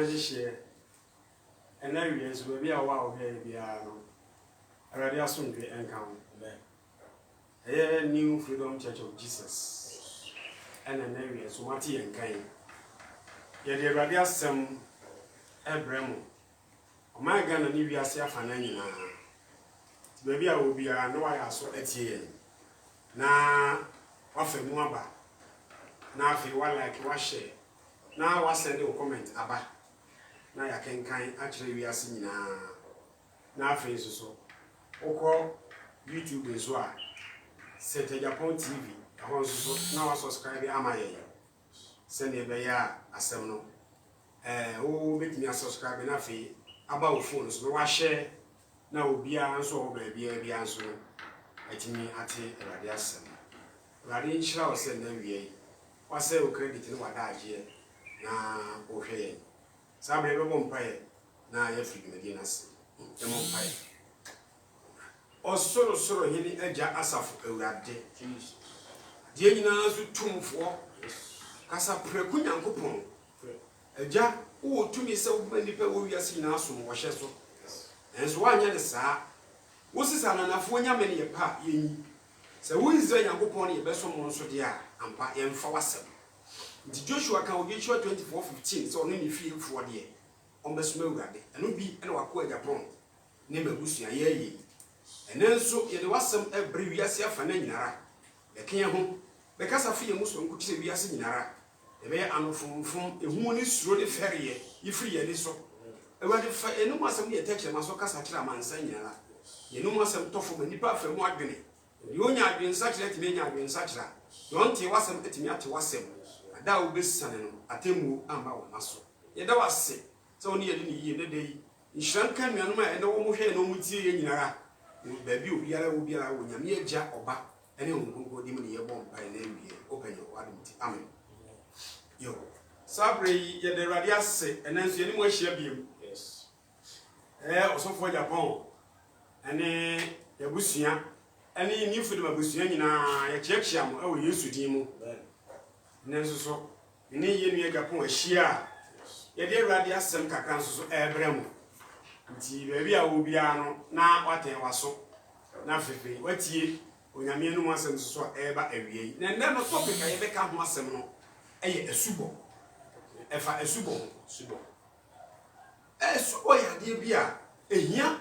man this year, and areas will be a while baby. Already assumed the encounter. A new Freedom Church of Jesus and an area so what he and kind. Yet the radius some Abramo. My gun and you are safe and any. Baby, I will be a no I saw at here. Now, often more. Now, if you want like wash it. Now, I send you a comment about. Now, I can kind actually we are seeing now, face so. Oko YouTube is why. Set a Japan TV. I want to now subscribe. Am I? Send a bear as some no. Oh, make me a subscribe enough about phones. No, I share. Now, be answer, baby, answer. At me at a radiation. Radin shall send them ye. What say credit in what I hear? Na okay. Some everyone pay. Now, you're free Medinas. The more pay. Or soro hini eja asafo awurade Jesus die nyina so tumfo kasa preku nyankopon eja wo tumi se wo nipa wo wiase nyina so wo hye so enso wanya ne saa wo sisa na nafo nyame ne yepa yenyi se wo izra nyankopon ne yebeso mo nso de a ampa yemfa wasem nti Joshua kan Joshua 24:15 so no ne fie fo de ombesoma awurade eno bi ene wako Japan ne magusua yeyi and then so ye wasem every wiase afana nyinara be kan ho be kasa fie muso nkuti wiase nyinara e be anofomfom ehu ni suro de feriye yifri ye ni so e wade fa enum asem ye teche maso kasa kira mansa nyinara enum asem tofo manipa afamu adwene ye onya adwen sa kira timi nya adwen sa kira don te wasem etimi ate wasem ada obesane no atemu amba wo maso ye da wase so oni ye de ni ye de dei nhran kan nuanum a ene wo mo hwe no mutie ye nyinara baby obiara wo nyame agya oba ene onkonko di mu ne yebon pa na ewie open your wadumti amen yo sabre ye de radiase enanso ye ni mo ahia biem yes osofo Japan ene yabusua ene ni fudu mabusua nyina ye chechia mo ewo Yesu din mu nenso so ne ye nu Japan ahia ye de radiase kakra nso so ebrem nti baby a wo bia no na waten waso na fefe watie onyame enu mo asem so eba awie na nne no topic aye beka ho asem no eye asubo efa asubo ya de bia ehia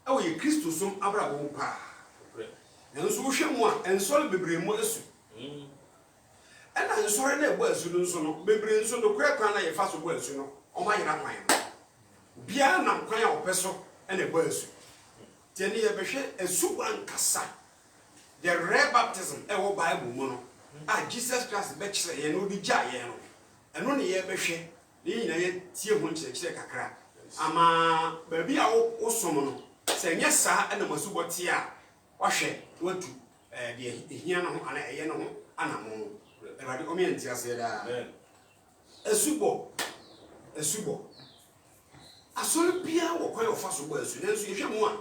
ewo ye Kristo som abra wo pa enso wo hwemu a ensole bebremu asu ena ensore na ebo asu no nso no bebre nso no kura na ye fa so bo asu no o ma yira kwan no bia na kwan a opeso ena ebo asu tieni ye behwe asu ankasa the rare baptism ewo Bible mu no Jesus Christ be kire ye no di gya ye no eno ne ye behwe ne nyina ye tie ho kire kakra ama baby a wo som no se nye saa ena masu botie a wahwe watu de ehia no ho ana eye no ho ana mo erade o me ntiase da asubo asori bia wo kwan ofa so bo asu nenso ye hwemu a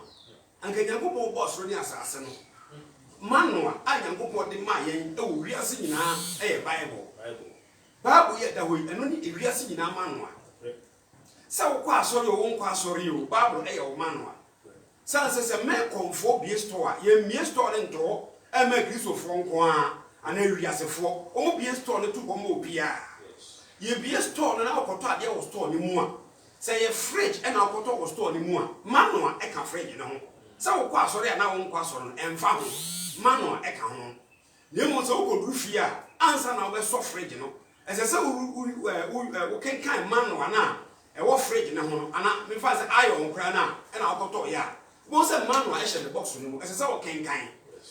anka Nyankopon bo asoro ni asase no manwa a Nyankopon de ma yen e wo wiase nyina e Bible ye da hoyi eno ni e wiase nyina manwa sa wo kwa asori wo nkwa asori o Bible e ye wo manwa sa se me konfo bi store ye mie store nto e ma Kristofo nko a ana wiase fo o mo bi store ne to bo mo bia ye bi store na akoto ade wo store ni mu a say a fridge and our photo was stored in one. Manual eka fridge, you know. So, sorry, and now one question and found manual eka home. Nemo so good rufia, answer now the soft fridge, you know. As I said, we can kind manual now, a what fridge, you know, and me fast iron crana and our photo, yeah. Most of manual I shall the box, you know, as I said, can kind.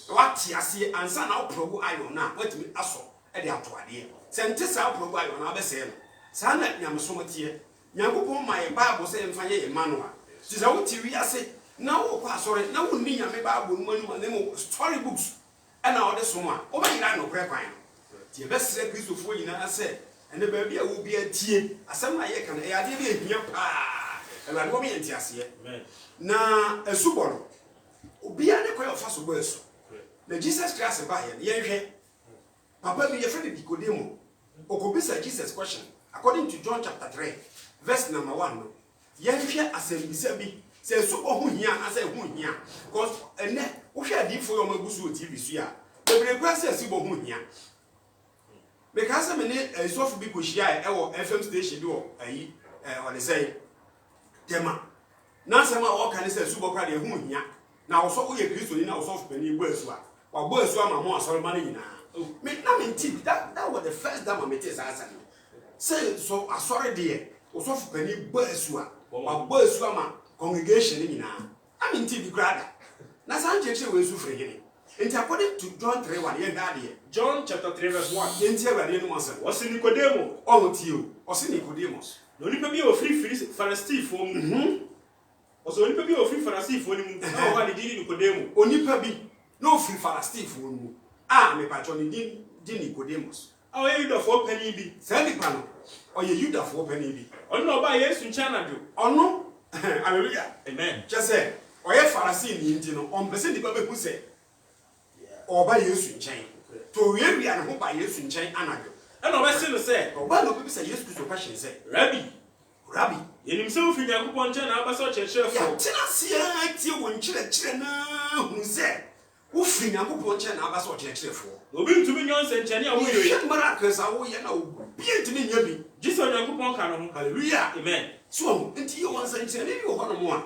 What I see, answer now probe iron now, wait me, aso, at the outward idea. Send this out probe iron, I'll be saying. Sana Yamasomati. Nyankopon my Bible say mfanye Emmanuel. Tiza wuti wiase na wo kwa sori na wo ni nyame Bible manu na mo story books na wo de so a wo ba yira no kwan kwan. Ti e besere Kristofo nyina se ene ba bia wo bia tie asem na ye kan e ade bi ehia pa. Ela wo me yenti ase. Amen. Na esubo no obia ne kwa ofa so bo esu. Na Jesus Christ ba ye hwe. Papa bi ye friend Nicodemus. Okobisa Jesus question according to John chapter 3. verse number 1 no yɛhwɛ asɛmbisa bi sɛ subo ho hia asɛ ho hia cause ene wo hwɛ adifo yɛ ɔmagu so TV so ya bebre kwa sɛ subo ho hia because me ne sofu bi ko hia ɛwɔ FM station bi wɔ ayi ɔde sɛ tema na sɛ ma wɔka ne sɛ subo kwa de ho hia na wo so wo yɛ Kristo ni na wo so fani bɔ asu a wa bɔ asu ama mo asɔre ma ne nyinaa me na me nti that was the first time I met his answer say so asɔre de wo so fani bɔ asu a wa bɔ asu ama congregation ni nyinaa I mean nti bi grada na san cheche we su frɛ hene nti according to John 3:1 yɛ ngade John chapter 3 verse 1 yɛnti awade no masa wɔse Nicodemus ɔho tio ɔse Nicodemus no nipa bi ofiri Farisifo mu ɔse onipa bi ofiri Farisifo mu na ɔwa ne dini Nicodemus onipa bi na ofiri Farisifo mu a me patro ne din Nicodemus ɔyɛ Yudafo pani bi sɛ nipa no ɔyɛ Yudafo pani bi ɔno na ɔba Yesu nkyɛn na do ɔno hallelujah amen just say ɔyɛ Pharisee ni nti no ɔmpɛsɛ nipa bɛhu sɛ ɔba Yesu nkyɛn to wiawia ne ho ba Yesu nkyɛn anadwo ɛna ɔbɛse no sɛ ɔba no bi sɛ Yesu Kristo question sɛ Rabbi yenim sɛ ofiri Nyankopɔn nkyɛn na aba sɛ ɔkyerɛkyerɛfo yɛtena sia tie wɔ nkyerɛkyerɛ na hu sɛ wofiri Nyankopɔn nkyɛn na aba sɛ ɔkyerɛkyerɛfo obi ntumi nyɛ nsɛnkyɛnne a woyɛ yɛ miracles a woyɛ na obi ntumi nyɛ bi gye sɛ Nyankopɔn ka no ho hallelujah amen so nti yɛ wɔ nsɛnkyerɛnne bi wɔ hɔ no mo a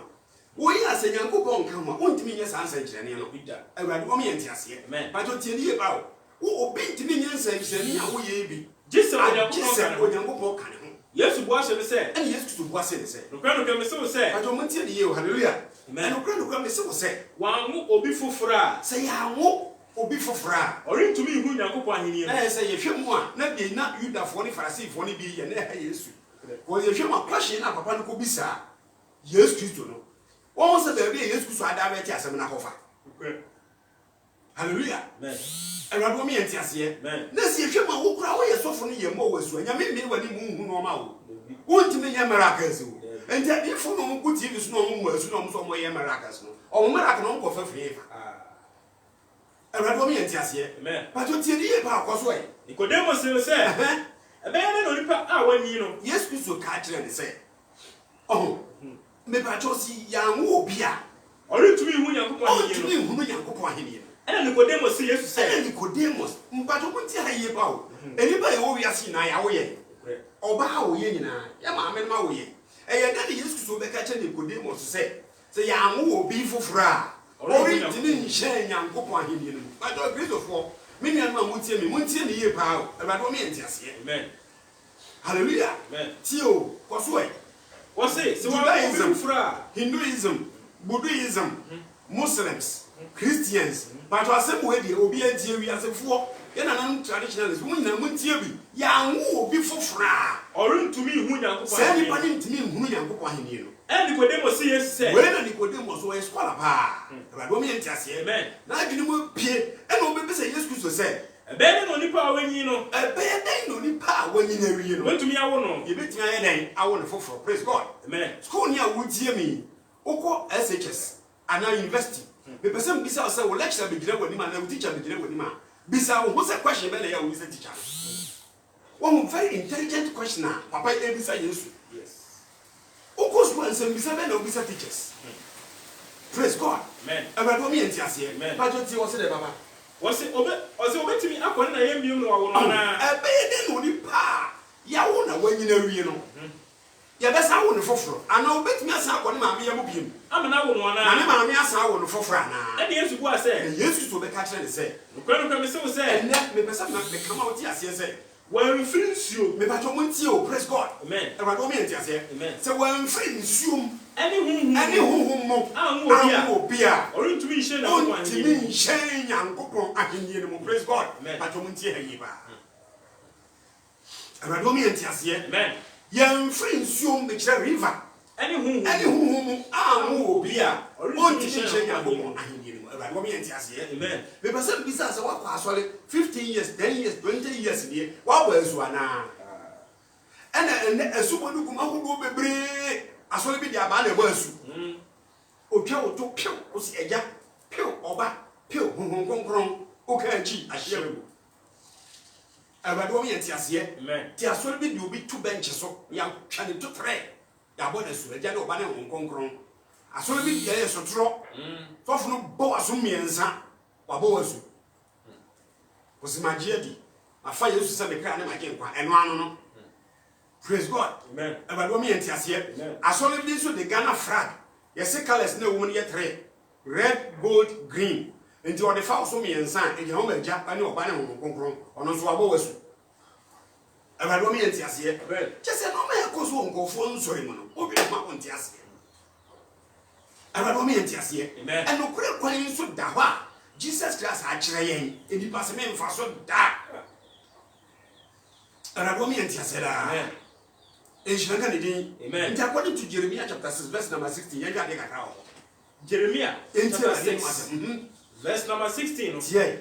woyɛ asɛ Nyankopɔn nka ho a wontumi nyɛ saa nsɛnkyerɛnne no awurade wɔm yɛ nteaseɛ amen but tie ne yɛ ba wo obi ntumi nyɛ nsɛnkyerɛnne a woyɛ bi gye sɛ Nyankopɔn ka ne ho Yesu bo ahyɛ me sɛ ɛne Yesu Kristo bo ahyɛ ne sɛ nokra me se wo sɛ but wɔn tie ne yɛ hallelujah amen nokra me se wo sɛ wanwo obi foforo a sɛ yɛawo obi foforo a ɔrentumi ihu Nyankopɔn ahenni na sɛ yɛhwɛ mu a na bi na Yudafoɔ ne Farisifoɔ ne bi yɛ na ɛha Yesu wɔn yɛhwɛ mu a question na papa no kɔ bisa Yesu Kristo no wɔn sɛ baabi a Yesu Kristo ada bɛte asɛm na kɔfa hallelujah amen awurade wɔn yɛ nteaseɛ na sɛ yɛhwɛ mu a wo kura woyɛ sɔfo no yɛ mmɔ wɔ asu nyame mmiri w'ani mu hu no ɔma wo wontumi nyɛ miracles wo nti adifo no ɔmo kɔ TV so na ɔmo mu asu na ɔmo so ɔmo yɛ miracles no ɔmo miracle no ɔmo kɔfa firi fa awurade wɔn yɛ nteaseɛ amen pato tie ne yɛ ba akɔ so ɛ Nicodemus sɛ ɛbɛyɛ ne onipa a wanyi no Yesu Kristo ka kyerɛ ne sɛ ɔho me pato si yanwo obi a ɔrentumi ihu Nyankopɔn ahenni no ɔntumi hu Nyankopɔn ahenni no ɛna Nicodemus sɛ Yesu sɛ ɛna Nicodemus mpato ko nti ha yɛ ba o enipa yɛ wɔ wiase na ya wo yɛ ɔba a wo yɛ nyinaa yɛ maame no ma wo yɛ ɛyɛ da ne Yesu Kristo bɛka kyerɛ Nicodemus sɛ yanwo obi foforo a ɔrentumi nhyɛ Nyankopɔn ahenni no pato Kristofoɔ me nua no montie ne yɛ pa o ɛbɛdo me yɛ ntiaseɛ amen hallelujah amen tio kɔso ɛ wɔse sɛ wɔn obi foforo a Hinduism, Buddhism, Muslims, Christians, but I say we dey obi antie wi asefo ye na nan traditionalists wo nyina muntie bi ya nwo obi fofora ɔrentumi ihu Nyankopɔn sɛ nipa ne ntumi ihu Nyankopɔn ahenni no ɛna Nicodemus sɛ Yesu sɛ we na Nicodemus so scholar pa abado me ntiase amen na adwene mu pie ɛna obi sɛ Yesu Kristo sɛ ɛbɛyɛ ne onipa a wanyi no ɛbɛyɛ dɛn na onipa a wanyi na wi no wɔntumi awo no yɛbɛtumi ayɛ dɛn awo ne foforo praise God amen school ni a wotie mi wokɔ SHS ana university me person bisa say wo lecturer be gire wani ma na wo teacher be gire wani ma bisa wo say question be na ya wo bisa teacher one very intelligent questioner papa e bisa Yesu yes wokɔ school and say bisa be na wo bisa teachers praise God amen abado mi entiase amen pa jo ti wo say de baba wɔse obetumi akɔ na yɛ mbiem no wawo no na ɛbɛyɛ de no ni pa ya wo na wanyi na wie no ya besa wo ne foforo ana obetumi asa akɔ ne maame ya mo biem amana wo no na na ne maame asa wo ne foforo ana ɛna Yesu bu asɛ Yesu so be ka kyerɛ ne sɛ nokra me se wo sɛ ɛnɛ me pesa na me kama wo ti aseɛ sɛ wɔmfiri nsuo me ba to mo tie o praise God amen ɛba do me ti aseɛ amen sɛ wɔmfiri nsuom ɛne honhom mo anwo obi a ɔrentumi nhyɛ Nyankopɔn ɔntumi ahenni nhyɛn Nyankopɔn ahenni no mu praise God Amen. ba to mo tie ha yi ba ɛba do me ti aseɛ amen yɛmfiri nsuom me kyerɛ river ɛne honhom mo anwo obi a Ɔrentumi ɔntumi nhyɛn nhyɛn Nyankopɔn Nyankopɔn ahenni no mu ɛba do me ti aseɛ amen me pesa bisa sɛ wakɔ asɔre 15 years 10 years 20 years nie wabɔ asu ana ɛna asubo no kuma hodo bebree asɔre bi de aba na ɛbɔ asu otwa woto pew osi agya pew ɔba pew honhom kronkron oka akyi ahyia mu Awurade wo yɛnti aseɛ Amen. ti asɔre bi de obi tu bench so ya twane to tre ya bɔ na su agya ne oba ne ho konkron asɔre bi yɛ sotoro sɔfo no bɔ aso miɛnsa wabɔ wasu osimagie di afa Yesu sɛ mekra ne magye nkwa ɛno ano no praise God. Amen. Awurade wo yɛnti aseɛ asɔre bi so de Ghana flag yɛse colors na wo no yɛ tre red gold green enti ɔde fa so miɛnsa ɛgya ho magya ne oba ne ho konkron ɔno nso wabɔ wasu Awurade wo yɛnti aseɛ kyɛ no ma yɛkɔ so nkɔfoɔ nsɔre mu no obi ma wo nti aseɛ Awurade wo yɛnti aseɛ ɛno kure kwan so da hɔ a Jesus Christ akyerɛ yɛn enipa sɛ memfa so da Awurade wo yɛnti aseɛ da Enshiranga ne din nti according to Jeremiah chapter 6 verse number 16 yɛn hwɛ ade kakra wɔ Jeremiah chapter 6 verse number 16 tie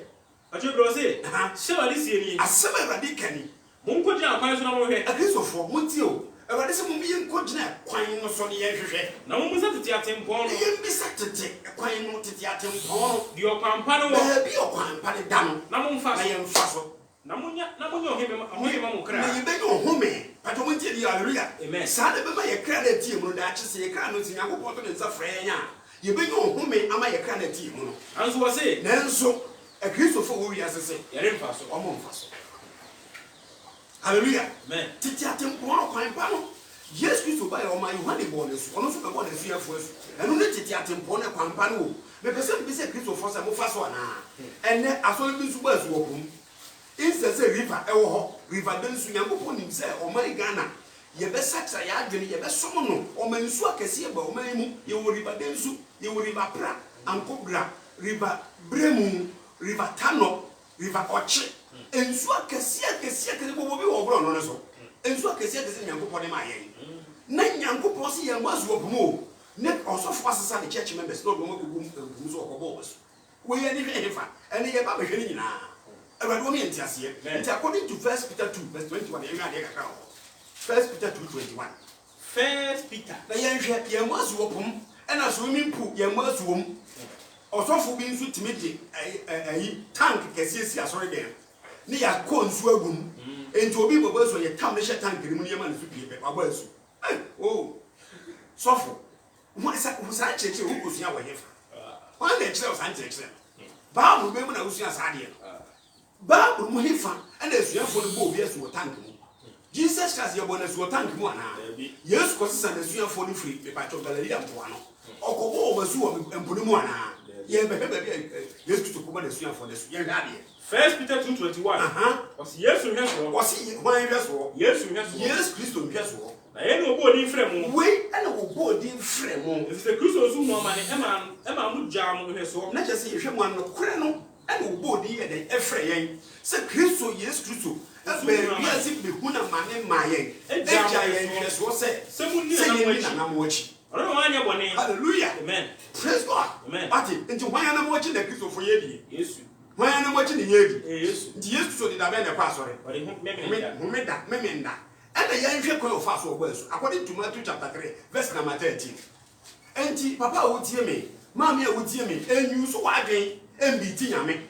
Ajibro say Shewali sie ni asɛm Awurade kani Munko gyina kwan so na mo hwɛ Akristofoɔ montie o Awurade sɛ mo yɛ nkɔ gyina kwan no so ne yɛn hwehwɛ na mo musa tete atempɔn no yɛn bisa tete kwan no tete atempɔn no di ɔkwanpa no wɔ baabi ɔkwanpa ne da no na mo mfa na yɛn fa so na monya oheme ma mo kra na yɛbɛnya ɔhome pato montie di hallelujah Amen. saa de bɛma yɛ kra na tie mu no da akye sɛ yɛ kra no ti Nyankopɔn to ne nsa frɛ yɛn a yɛbɛnya ɔhome ama yɛ kra na tie mu no anso wɔ se nanso Akristofoɔ wɔ wiase sɛ yɛre mfa so ɔmo mfa so hallelujah Amen. tete atempɔn ɔkwanpa no Yesu Kristo ba yɛ ɔma Yohane bɔ ne so ɔno nso bɛbɔ ne suafoɔ so ɛno ne tete atempɔn ne kwanpa no o mepɛ sɛ mbi sɛ Kristofoɔ sɛ mofa so anaa ɛnɛ asɔre bi nso ba asu wɔ pom instead sɛ river ɛwɔ hɔ river bɛ nso Nyankopɔn nim sɛ ɔman Ghana yɛbɛsakra yɛ adwene yɛbɛsom no ɔma nsu akɛseɛ ba ɔman mu yɛwɔ river bɛ nso yɛwɔ river pra ankobra river bremu river tano river ɔkye nsu akɛseɛ kɛseɛ bɔbɔ bi wɔ ɔbrɔ no ne so nsu akɛseɛ Nyankopɔn de ma yɛn na Nyankopɔn sɛ yɛn asu wɔ pom o ne ɔsɔfo asesa ne church members na ɔdɔm akɔgum pom so ɔkɔbɔ wɔ so wɔyɛ ne hwɛ hefa ɛne yɛba bɛhwɛ ne nyinaa Awurade wo yɛnti aseɛ nti according to 1 Peter 2 verse 21 yɛhwɛ adeɛ kakra wɔ 1 Peter 2:21 1 Peter na yɛhwɛ yɛn mu asu wɔ pom ɛna swimming pool yɛn mu asu wɔ mu ɔsɔfo bi nso timi de ayi tank kɛseɛ si asɔre dɛm ne yɛakɔ nsu agu mu enti obi bɔbɔ so yɛ tam ne hyɛ tank ne mu ne yɛma ne so pie pɛ wabɔ asu o sɔfo ho saa kyerɛkyerɛ wo kɔsua wɔ hefa wɔn na kyerɛ wo saa kyerɛkyerɛ Bible bɛ mu na wosua saa deɛ Bible mu hefa ɛna asuafoɔ no bɔ obi asu wɔ tank mu Jesus Christ yɛbɔ no asu wɔ tank mu anaa Yesu kɔsesa na asuafoɔ no firi mepatwɔ Galilea mpoa no ɔkɔbɔ wɔ asu wɔ mpo no mu anaa yɛbɛhwɛ baabi Yesu Kristo kɔbɔ na asuafoɔ no asu yɛhwɛ adeɛ 1 Peter 2:21 ɔsi Yesu hwɛ so ɔsi hwan hwɛ so Yesu hwɛ so Yesu Kristo hwɛ so na yɛn no obo din frɛ mu wei ɛna wɔbɔ odin frɛ mu ɛsɛ Kristo nso mu ama ne ɛma mu gyaa mo hwɛ so na kyerɛ sɛ yɛhwɛ mu ano korɛ no ɛna wɔbɔ odin yɛ dɛ ɛfrɛ yɛn sɛ Kristo Yesu Kristo ɛbɛɛ wiase behu na ma ne ma yɛn ɛgya yɛn hwɛ so sɛ yɛn ni nanam wɔkyi ɔno na wanyɛ bɔne hallelujah amen praise God amen ate nti hwan anam wɔkyi na Kristofo yɛ die Yesu hwan anam wɔkyi na yɛ die Yesu nti Yesu Kristo de da bɛn na kɔ asɔre ɔde homeda memenda ɛna yɛnhwɛ kwan ɔfa so ɔbɔ asu according to Matthew chapter 3 verse number 13 enti papa a wotie me maame a wotie me enyu so wadwen embi ti nyame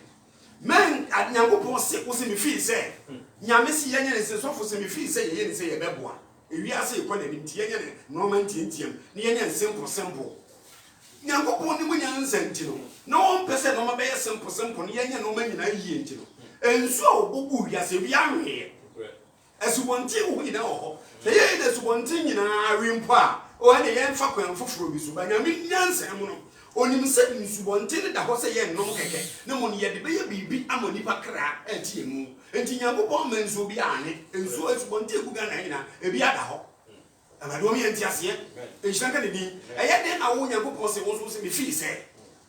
men Nyankopɔn se wo se me fi sɛ nyame si yɛnyɛ ne se sɔfo se me fi sɛ yɛyɛ ne se yɛbɛboa ewiase ekɔ na nim ti yɛnyɛ ne normal ntientiam ne yɛnyɛ simple Nyankopɔn ne mu nya nsanti no na wɔn pɛ sɛ normal bɛyɛ simple ne yɛnyɛ normal nyina yie nti no ensu a obobu wiase wi ahwe asubonti wo nyina wɔ hɔ sɛ yɛyɛ de asubonti nyinaa wimpo a o ne yɛn fa kwan foforo bi so ba nyame nyansa mu no onim sɛ nsubonti ne da hɔ sɛ yɛn nom kɛkɛ ne mo ne yɛde bɛyɛ biribi ama nipa kra ɛtie mu enti Nyankopɔn ma nsuo bi ane nsuo asubonti egu Ghana nyina ebi ada hɔ Awurade wo yɛnti aseɛ enhyira ka ne din ɛyɛ den na wo Nyankopɔn sɛ wo so me feel sɛ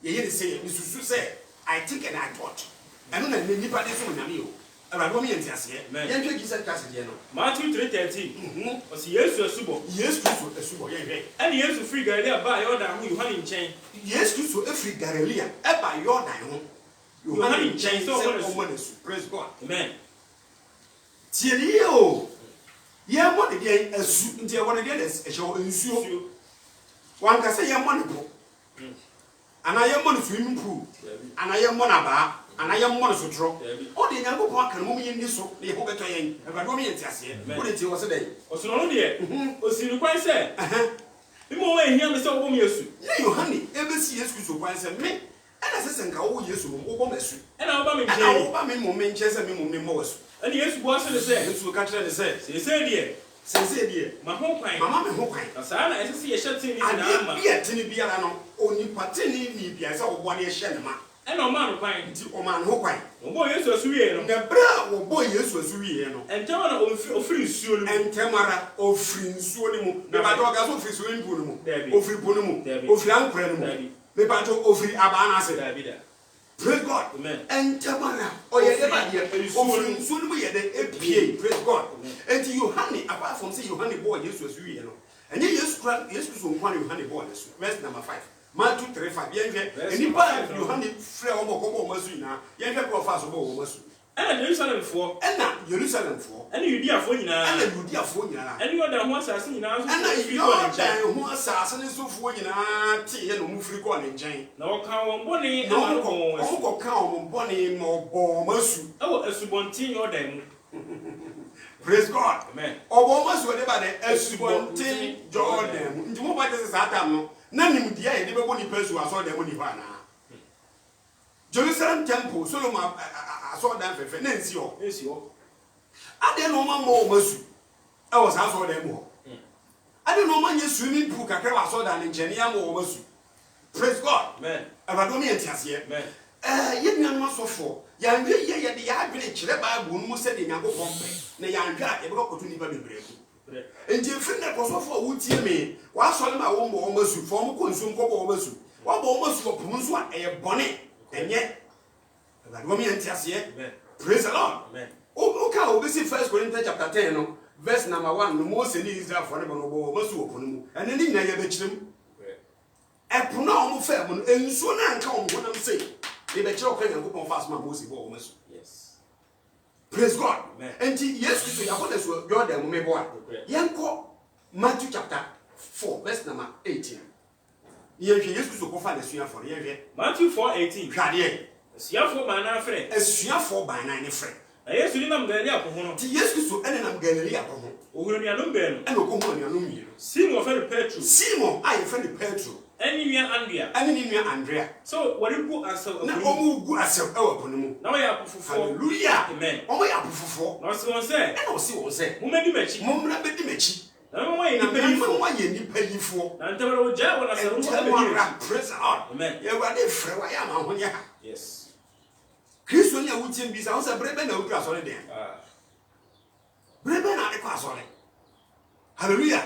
yɛyɛ ne sɛ misusu sɛ I think and I thought ɛno na nipa de so nyame o Awurade wo yɛnti aseɛ yɛntwe Jesus Christ deɛ no Matthew 3:13 ɔsi Yesu asubɔ Yesu Kristo asubɔ yɛhwɛ ɛne Yesu firi Galilea ba Yordan ho Yohane nkyɛn Yesu Kristo efiri Galilea ɛba Yordan ho Yohane nkyɛn sɛ ɔmɔ ne su praise God amen tie ne yie o yɛmmɔ ne deɛ asu nti ɛwɔ ne deɛ ɛhyɛ nsuo wankasɛ yɛmmɔ ne po anaa yɛmmɔ ne swimming pool anaa yɛmmɔ ne abaa ana yɛ mmɔ no so tro o de Nyankopɔn aka no mo yɛ ni so na yɛ ho bɛtɔ yɛn awurade mo yɛ ntiase o de ti wo se dɛ ɔsono no de osiri kwan sɛ mo wa ehia me sɛ wo bom Yesu na Yohane ebesi Yesu Kristo kwan sɛ me ɛna sɛ nka wo Yesu mo wo bom asu ɛna wo ba me nkyɛn wo ba me mo me nkyɛn sɛ me mo me mo wasu ɛna Yesu bo ase ne sɛ Yesu ka kyerɛ ne sɛ sese die ma ho kwan mama me ho kwan na saa na ɛsɛ sɛ yɛhyɛ tini na ama bi atini biara no onipa tini ni bia sɛ wo bo ne hyɛ ne ma ɛna ɔma no kwan nti ɔma no ho kwan ɔbɔ Yesu asu wie no na bra wo bo Yesu asu wie no ɛntɛm na ofiri nsuo no ɛntɛmara ofiri nsuo ne mu me ba dɔga so ofiri nsuo ne mu ofiri po ne mu ofiri ankora ne mu me ba to ofiri aba na ase praise God ɛntɛmara ɔyɛ de ba de ofiri nsuo ne mu yɛ de epie praise God enti Yohane apart from say Yohane bo Yesu asu wie no ɛnyɛ Yesu so nkwa Yohane bo ne so verse number 5 Matthew 3:5 yɛnhwɛ enipa Yohane frɛ ɔmo kɔbɔ ɔmo asu nyinaa yɛnhwɛ kɔ fa so bɔ ɔmo asu ɛna Jerusalem foɔ ɛna Yudeafoɔ nyinaa ɛna Yordan ho asase nyinaa so ɛna Yordan ho asase ne sofoɔ nyinaa te yɛ no mu firi kɔ ne nkyɛn na wɔka wɔn bɔne ɛma no kɔ ɔmo kɔka ɔmo bɔne ma ɔbɔ ɔmo asu ɛwɔ asubɔnten Yordan mu praise God amen ɔbɔ ɔmo asu de ba de asubɔnten Jordan mu nti mo ba te sɛ saa tam no na nimdeɛ yɛ de bɛbɔ nipa asu asɔ de mo nipa na Jerusalem temple Solomon asɔ dan fɛfɛ na nsi hɔ ade no ma mo masu e wo sa asɔ dan mu hɔ ade no ma nye swimming pool kakra wa asɔ dan ne nkyɛn ya mo masu praise God amen abado me entiaseɛ yɛ nua no asɔfo ya nhwe yɛ de ya adwene kyerɛ Bible no mu sɛ de Nyankopɔn pɛ na ya nhwe a yɛbɛkɔ kɔto nipa bebree ku enti efiri na kɔsɔfo a wotie me wa asɔ ma wo mo masu fo mo konsu nkɔbɔ wo masu wa bɔ wo masu wɔ punu so a ɛyɛ bɔne ɛnyɛ abado me entiaseɛ praise the Lord amen okay we see 1 Corinthians chapter 10 no verse number 1 no Moses ni Israel for no bo masu wo punu mu ɛne ni nyina yɛ bɛkyerem ɛpono a ɔmo fa mu no ensuo na nka ɔmo honam sei de bɛkyerɛ ɔkɔ Nyankopɔn fa asoma Moses bo ɔmo masu yes praise God enti Yesu so yabɔ so Jordan mu mebo a yɛnkɔ Matthew chapter 4 verse number 18 yɛhwɛ Yesu so kɔfa na sua for yɛhwɛ Matthew 4:18 hwadeɛ asuafo baanan frɛ asuafo baanan ne frɛ na Yesu ni nam Galilea ko ho no ti Yesu so ɛne nam Galilea ko ho ohuro nuanom baanu ɛna ɔkɔ ho nuanom mmienu Simon fɛ no Petro Simon a yɛfrɛ no Petro ɛne nua Andrea ɛne ne nua Andrea so wɔde gu asɛw na ɔmo gu asɛw ɛwɔ po no mu na wɔyɛ apofofo hallelujah amen ɔmo yɛ apofofo na ɔse wɔn sɛ ɛna ɔse wɔn sɛ mommɛdi m'akyi mommra bɛdi m'akyi na wɔyɛ na nipa yifo wɔyɛ nipa yifoɔ na ntɛmɛ wɔgyaa wɔn asɛm ho abɛdi ɛntemara praise the Lord amen yɛwurade frɛ wa yɛ ama ho nyɛ ha yes Kristo ni a wotie mbisa wo sɛ bere bɛ na woduru asɔre den bere bɛ na ade kɔ asɔre hallelujah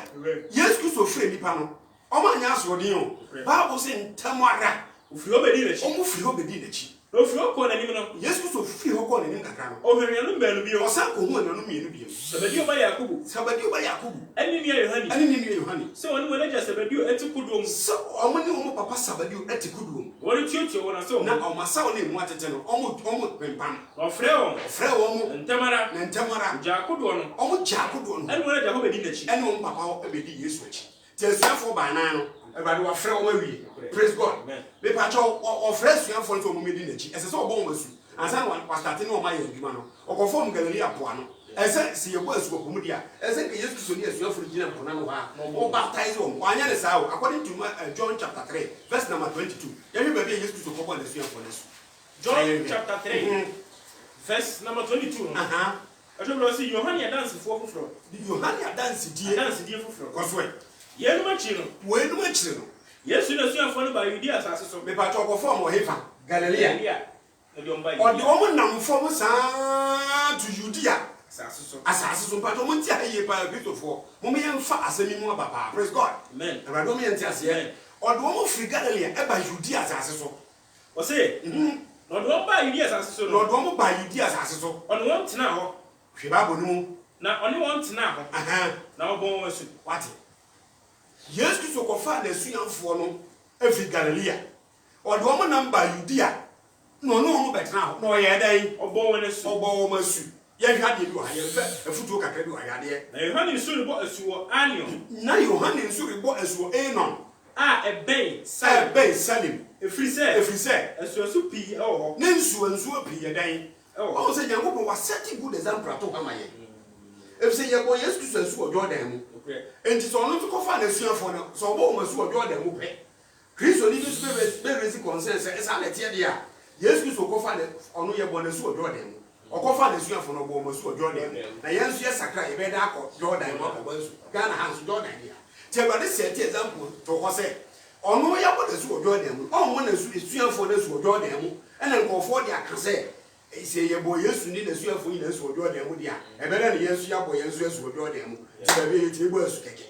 Yesu Kristo frɛ nipa no ɔmo anya asɔre o Bible sɛ ntemara ofiri obedi n'akyi ɔmo firi hɔ bɛdi n'akyi ofiri kɔ n'anim no Yesu Kristo firi hɔ kɔ n'anim kakra no ɔhwɛ nuanom baanu bio ɔsan kɔ ho nuanom mmienu bio Sebedio ba Yakobo ɛne nua Yohane sɛ wɔne wɔn agya Sebedio ɛte kodoɔ mu sɛ ɔmo ne ɔmo papa Sebedio ɛte kodoɔ mu wɔre tuatua wɔn asɛ na ɔmo asaw ne mu atete no ɔmo pempam ɔfrɛ wɔn ntɛmara gya kodoɔ no ɔmo gya kodoɔ no ɛne wɔn agya hɔ bɛdi n'akyi ɛne ɔmo papa hɔ bɛdi Yesu akyi te asuafoɔ baanan no Everybody was frɛ wɔn awie praise God me patcho ɔfrɛ asuafoɔ nso ɔmo medi n'akyi ɛsɛ sɛ ɔbɔ wɔn asu ansa na pastor te ne ɔmo ayɛ adwuma no ɔkɔfɔ ɔmo Galilea poa no ɛsɛ si yɛbɔ asu wɔ pɔmu dia ɛsɛ ka Yesu Kristo ne asuafoɔ gyina pɔna no hɔ a ɔbaptize wɔn wɔanyɛ ne saa o according to John chapter 3 verse number 22 yɛhwɛ baabi a Yesu Kristo kɔbɔ n'asuafoɔ no so John chapter 3 verse number 22 no ɛtɔbɔ sɛ Yohane adansefoɔ foforɔ Yohane adansedie foforɔ kɔsoɛ yɛnum akyi no Yesu na asuafoɔ no ba Yudea asase so me patcho ɔkɔfɔ ɔmo hefa Galilea ɔde ɔmo nam fɔm saa to Judea asase so patcho ɔmo nti ayɛ pa Kristofoɔ mo yɛ mfa asɛmi mu aba pa praise God amen awurade ɔmo yɛ nti aseɛ ɔde ɔmo firi Galilea ɛba Judea asase so ɔse na ɔde ɔmo ba Judea asase so no ɔde ɔmo ba Judea asase so ɔne wɔn tena hɔ hwɛ Bible no mu na ɔne wɔn tena hɔ na ɔbɔ wɔn asu wate Yesu Kristo kɔfa n'asuafoɔ no ɛfiri Galilea ɔde ɔmo nam ba Judea na ɔne ɔmo bɛtena hɔ na ɔyɛ dɛn ɔbɔ wɔn asu yɛhwɛ adeɛ bi wɔ ha yɛmfɛ afutuo kakra bi wɔ ha adeɛ na Yohane nso rebɔ asu wɔ Anion na Yohane nso rebɔ asu wɔ Anon a ɛbɛn Salim Efiri sɛ asuasu pii ɛwɔ hɔ ne nsuo pii yɛ dan ɔwɔ sɛ Nyankopɔn wa set good example ato hama yɛ efisɛ yɛ bɔ Yesu Kristo asu wɔ Jordan mu enti sɛ ɔno nso kɔfa na asuafoɔ no sɛ ɔbɔ wɔn asu wɔ Jordan mu pɛ Kristo ni bi so bɛ raise concern sɛ ɛsa na ɛteɛ deɛ a Yesu Kristo kɔfa na ɔno yɛ bɔ na asu wɔ Jordan mu ɔkɔfa na asuafoɔ no bɔ wɔn asu wɔ Jordan mu na yɛn nso yɛ sakra yɛ bɛ da akɔ Jordan mu akɔbɔ asu Ghana ha nso Jordan deɛ tí Awurade set example to hɔ sɛ ɔno yɛ bɔ na asu wɔ Jordan mu ɔmo na asu asuafoɔ na asu wɔ Jordan mu ɛna nkɔfoɔ de aka sɛ sɛ yɛ bɔ Yesu ni na asuafoɔ yi na asu wɔ Jordan mu deɛ a ɛbɛda ne yɛn nso yɛ bɔ yɛn nso asu wɔ Jordan mu tí baabi yɛ tie bɔ asu kɛkɛ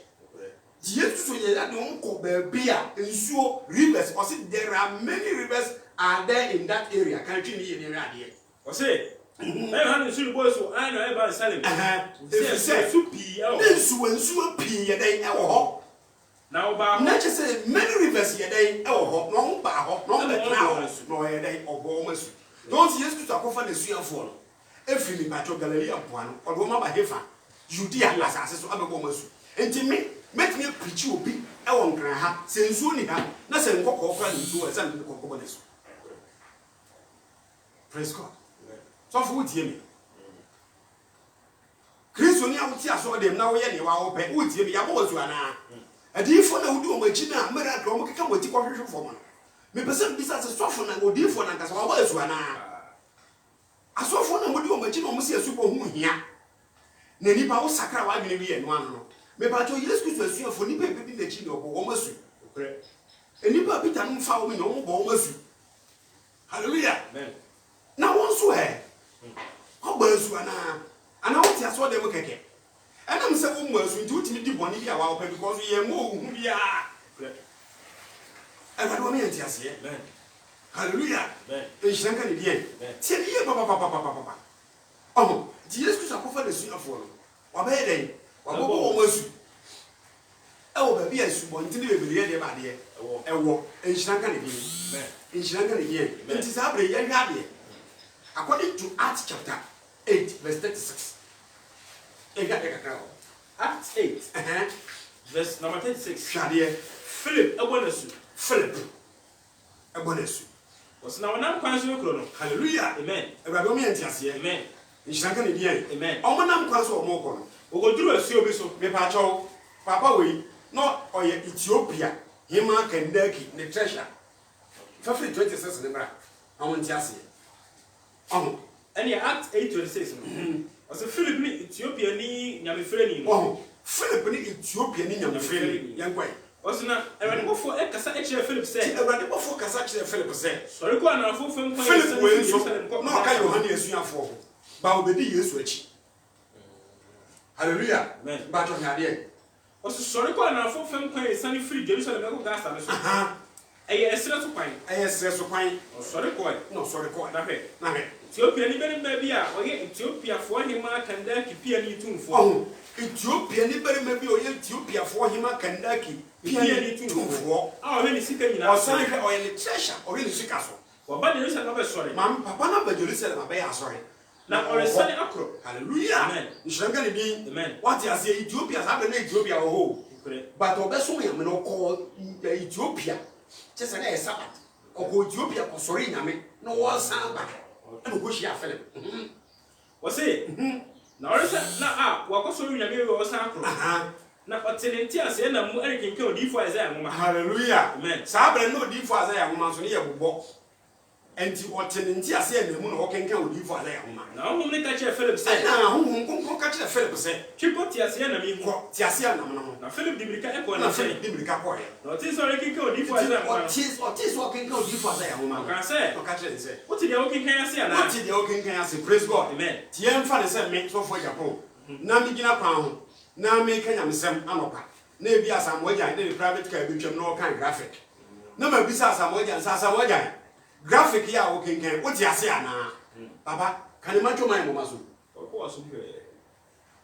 Jesus so yɛ yɛ de wɔn kɔ baabi a nsuo rivers ɔsi there are many rivers are there in that area country ni yɛ ne adeɛ ɔsi ɛyɛ hàn nsuo bɔ so ɛyɛ na ɛyɛ ba nsalim efisɛ nsuo pii ɛwɔ hɔ nsuo pii yɛ dɛ ɛwɔ hɔ na ɔba na kyerɛ sɛ many rivers yɛ dɛ ɛwɔ hɔ na ɔmo ba hɔ na ɔmo bɛ tena hɔ na ɔyɛ dɛ ɔbɔ ɔmo asu dɔnsi Yesu Kristo akɔfa na esuafoɔ no efiri nipatsɔ Galilea mpoano ɔde wɔn aba hefa Judea asase so abɛbɔ ɔmo asu nti mɛtumi apirikyi obi ɛwɔ nkran ha sɛ nsuo ni ha na sɛ nkɔkɔɔ kora ne nsuo ɛsɛ ne kɔkɔɔ bɔ ne so praise God sɔfo wotie mi Kristo ni awote aso dem na woyɛ ne wa wopɛ wotie mi yabɔ wɔ so anaa adiifo na wodi wɔn akyi na mmerɛ akra wɔn keka wɔn ti kɔhwehwɛ fam no mepɛsɛ bisa sɛ sɔfo na odiifo na nkasa wɔbɔ asu anaa asɔfo na wodi wɔn akyi na wɔn si asu bɔ ho hia na nipa wo sakra wadwene bi yɛ no ano no mebato Yesu Kristo asuafo nipa bi di n'akyi na ɔbɔ wɔn asu nipa Peter no mfa wɔn na wɔn bɔ wɔn asu hallelujah na wɔn so ɔbɔ asu ana wote aso dem kɛkɛ ɛnam sɛ wɔn mu asu nti wotumi di bɔne bi a wɔpɛ because yɛn mo ohu bi a ɛwade wɔn yɛn ti aseɛ hallelujah nhyira nka ne deɛ tie ne yie papapapapapa ɔho nti Yesu Kristo akɔfa n'asuafoɔ no wabɛyɛ dɛn wabɔbɔ wɔn asu ɛwɔ baabi a asubɔnten ne bebree yɛ deɛ ba adeɛ ɛwɔ nhyira nka ne deɛ nhyira nka ne deɛ nti saa abere yɛhwɛ adeɛ according to Acts chapter 8 verse 36 Acts 8 verse number 36 hwadeɛ Philip ɛbɔ n'asu Philip ɛbɔ n'asu wɔsi na wɔnam kwan so ekuro no hallelujah amen ɛwurade wɔn yɛn ti aseɛ amen nhyira nka ne deɛ amen ɔmo nam kwan so ɔmo kɔ no ogoduru asuo bi so mepakyɛw papa wei na ɔyɛ Ethiopia Hima Kandaki ne treasure fafiri 26 ne bra ɔmo nti aseɛ ɔmo ɛne Acts 8:26 no ɔsi Philip ni Ethiopia ni nyamefrɛ ni no ɔmo Philip ni Ethiopia ni nyamefrɛ ni yɛn kɔɛ ɔsi na ɛwɛde bɔfo ɛkasa ɛkyerɛ Philip sɛ ɛwurade bɔfo kasa kyerɛ Philip sɛ sɔre kɔ anafo fam kwan Philip wei nso na ɔka Yohane asuafoɔ ho ba obedi Yesu akyi hallelujah amen ba tɔ hwadeɛ ɔsi sɔre kɔ anafo fam kwan esani firi Jerusalem ɛkɔ Gaza no so ɛyɛ ɛsrɛ so kwan ɛyɛ srɛ so kwan ɔsɔre kɔɛ na ɔsɔre kɔɛ na hwɛ na hwɛ Ethiopia ni bɛni baabi a ɔyɛ Ethiopiafoɔ Hima Kandaki pia ni tumfoɔ ɔho Ethiopia ni barima bi ɔyɛ Ethiopiafoɔ Hima Kandaki pia ni tumfoɔ a ɔhwɛ ne sika nyinaa ɔsan hwɛ ɔyɛ ne treasure ɔhwɛ ne sika so wɔba Jerusalem ɔbɛsɔre maame papa na ba Jerusalem abɛyɛ asɔre na ɔresane akoro hallelujah amen nhyira nka ne din amen wate aseɛ Ethiopia saa bɛ na Ethiopia wɔ hɔ but ɔbɛsom nyame no ɔkɔ Ethiopia kyɛ sɛ na yɛ Sabbath ɔkɔ Ethiopia kɔsɔre nyame na wɔsan ba ɛna ɔkɔhyia Philip wɔse na ɔresɛ na a wakɔsɔre nyame wɔ ɔsan akoro na ɔte ne nti aseɛ na mu ɛrekenkan odiyifoɔ Isaiah nwoma hallelujah amen saa bɛ na odiyifoɔ Isaiah nwoma nso ne yɛ bobɔ enti ɔte ne nti aseɛ na mu na ɔkenkan odiyifoɔ Isaiah nwoma na honhom ne ka kyerɛ Philip sɛ na honhom kronkron ka kyerɛ Philip sɛ twipɔ te aseɛ na menkɔ kɔ te aseɛ nam no na Philip de mirika ɛkɔ ne na nkyɛn Philip de mirika kɔɛ na ɔte sɛ ɔrekenkan odiyifoɔ Isaiah nwoma no ɔte sɛ ɔkenkan odiyifoɔ Isaiah nwoma no ɔka sɛ ɔka kyerɛ ne sɛ wote deɛ wokenkan ase anaa wote deɛ wokenkan ase praise God amen tie mfa ne sɛ me sɔfoɔ Japan na megyina kwan ho na meka nyamesɛm anɔpa na ebi asamoagyan ne private car bi twam na ɔkan graphic na ma bisa asamoagyan sɛ asamoagyan graphic ya wokenkan wote ase anaa papa kan ma twoma yɛ moma so ɔkɔ aso hwɛ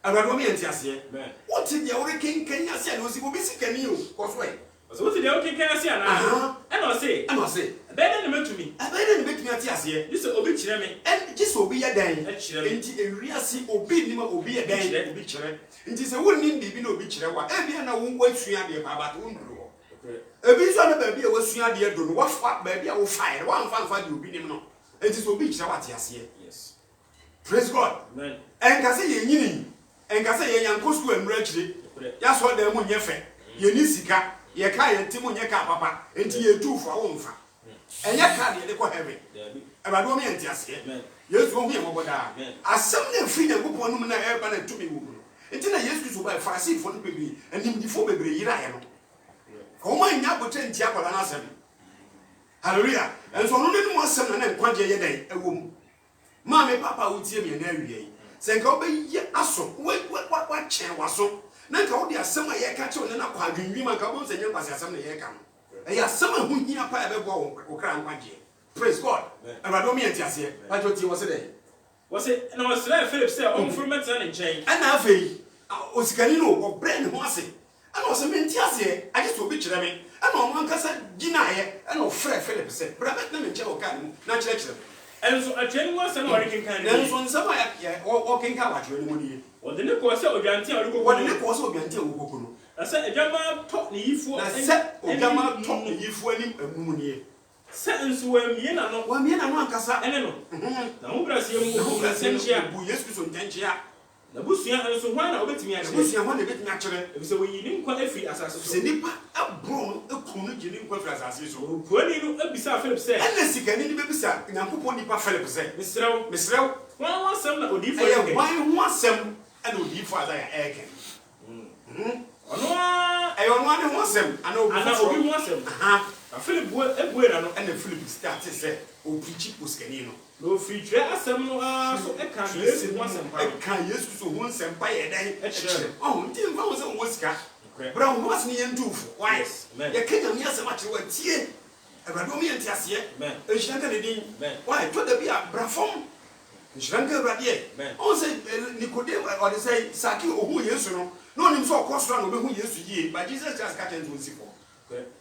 awurade wɔn yɛ nte aseɛ amen wote deɛ wokenkan ase a na osi obi sikani o kɔ so ɛ ɔsɛ wote deɛ wokenkan ase anaa ɛna ɔse ɛna ɔse ɛbɛyɛ dɛ na matumi ɛbɛyɛ dɛ ne bɛtumi ate aseɛ gye sɛ obi kyerɛ me gye sɛ obi yɛ dɛn ɛkyerɛ me nti ewiase obi nim a obi yɛ dɛn obi kyerɛ nti sɛ wonni biribi na obi kyerɛ wa ebia na wo asua deɛ baaba to nduru hɔ ebi so na baabi a wasua de do no wafa baabi a wo fire one fan de obi nim no enti so obi kira wate ase. Yes. Praise God. Amen. Enka se ye nyini enka se ye yanko school amra chire ya so da mu nyefe ye ni sika ye ka ye ntimo nye ka papa enti ye tu fa wo mfa enye ka de ko heaven eba do me enti ase. Yesu ho ye moboda asem na free Nyankopon num na e ba na tumi wo enti na Yesu Kristo ba Pharisee fo no bebre anim di fo bebre yira ye no ko ma nya bote enti akola na asem. Hallelujah. Enso no ne mo asem na nkwaje ye dan ewom ma me papa wotie me na awie se nka obeyi aso wa chen waso na nka wo de asem a ye ka che one na kwa adwinwi ma nka bo se nya kwase asem na ye ka no e ya asem a hu hia pa e be bo wo kra nkwaje. Praise God. Abado me enti ase pa jo tie wo se dey wo se na wo se Philip say o mfurment na nchen ana afei o sikani no wo brain ho ase ana o se me enti ase age to obi kire me ana o man kasa gina ye ana o frɛ Philip say bra bet na me nche o ka no na kire kire enso atwani wo se na wori kenkan ni enso nsama ya o kenkan wa atwani mo ni wo de ne ko se odwanti a wori kokko wo de ne ko se odwanti a wo kokko no na se adwama to ne yifo na se odwama to ne yifo anim amum ni se enso wa mie na no ankasa ene no na ho brase mu senchia bu Yesu Kristo ntanchia na busua enso hwan na obetimi a busua hwan na betimi a kire ebise wo yi ni nkwa afiri asase so se nipa abro ekunu no gini nkwa afiri asase so kuani no ebisa Philip say ene sikani ni bebisa Nyankopon nipa Philip say mesrew wan wasem na odifo eke wan ho asem ana odifo azaya eke ono ono ho asem ana obi ho asem na Philip ebue na no ene Philip start say o preach poskani no no feature asem no so e kan Yesu ho asem pa e kan Yesu so ho asem pa ye dan e kire oh nti mfa wo se wo sika bra wo was ni yentufo why ye kenya mi asem a kire wa tie Abado mi enti ase e hyiranka ne din why to da bia bra fom hyiranka Abade on say Nicodemus or they say Saki ohu Yesu no no nim so okosoro no be hu Yesu yie but Jesus just catch into sifo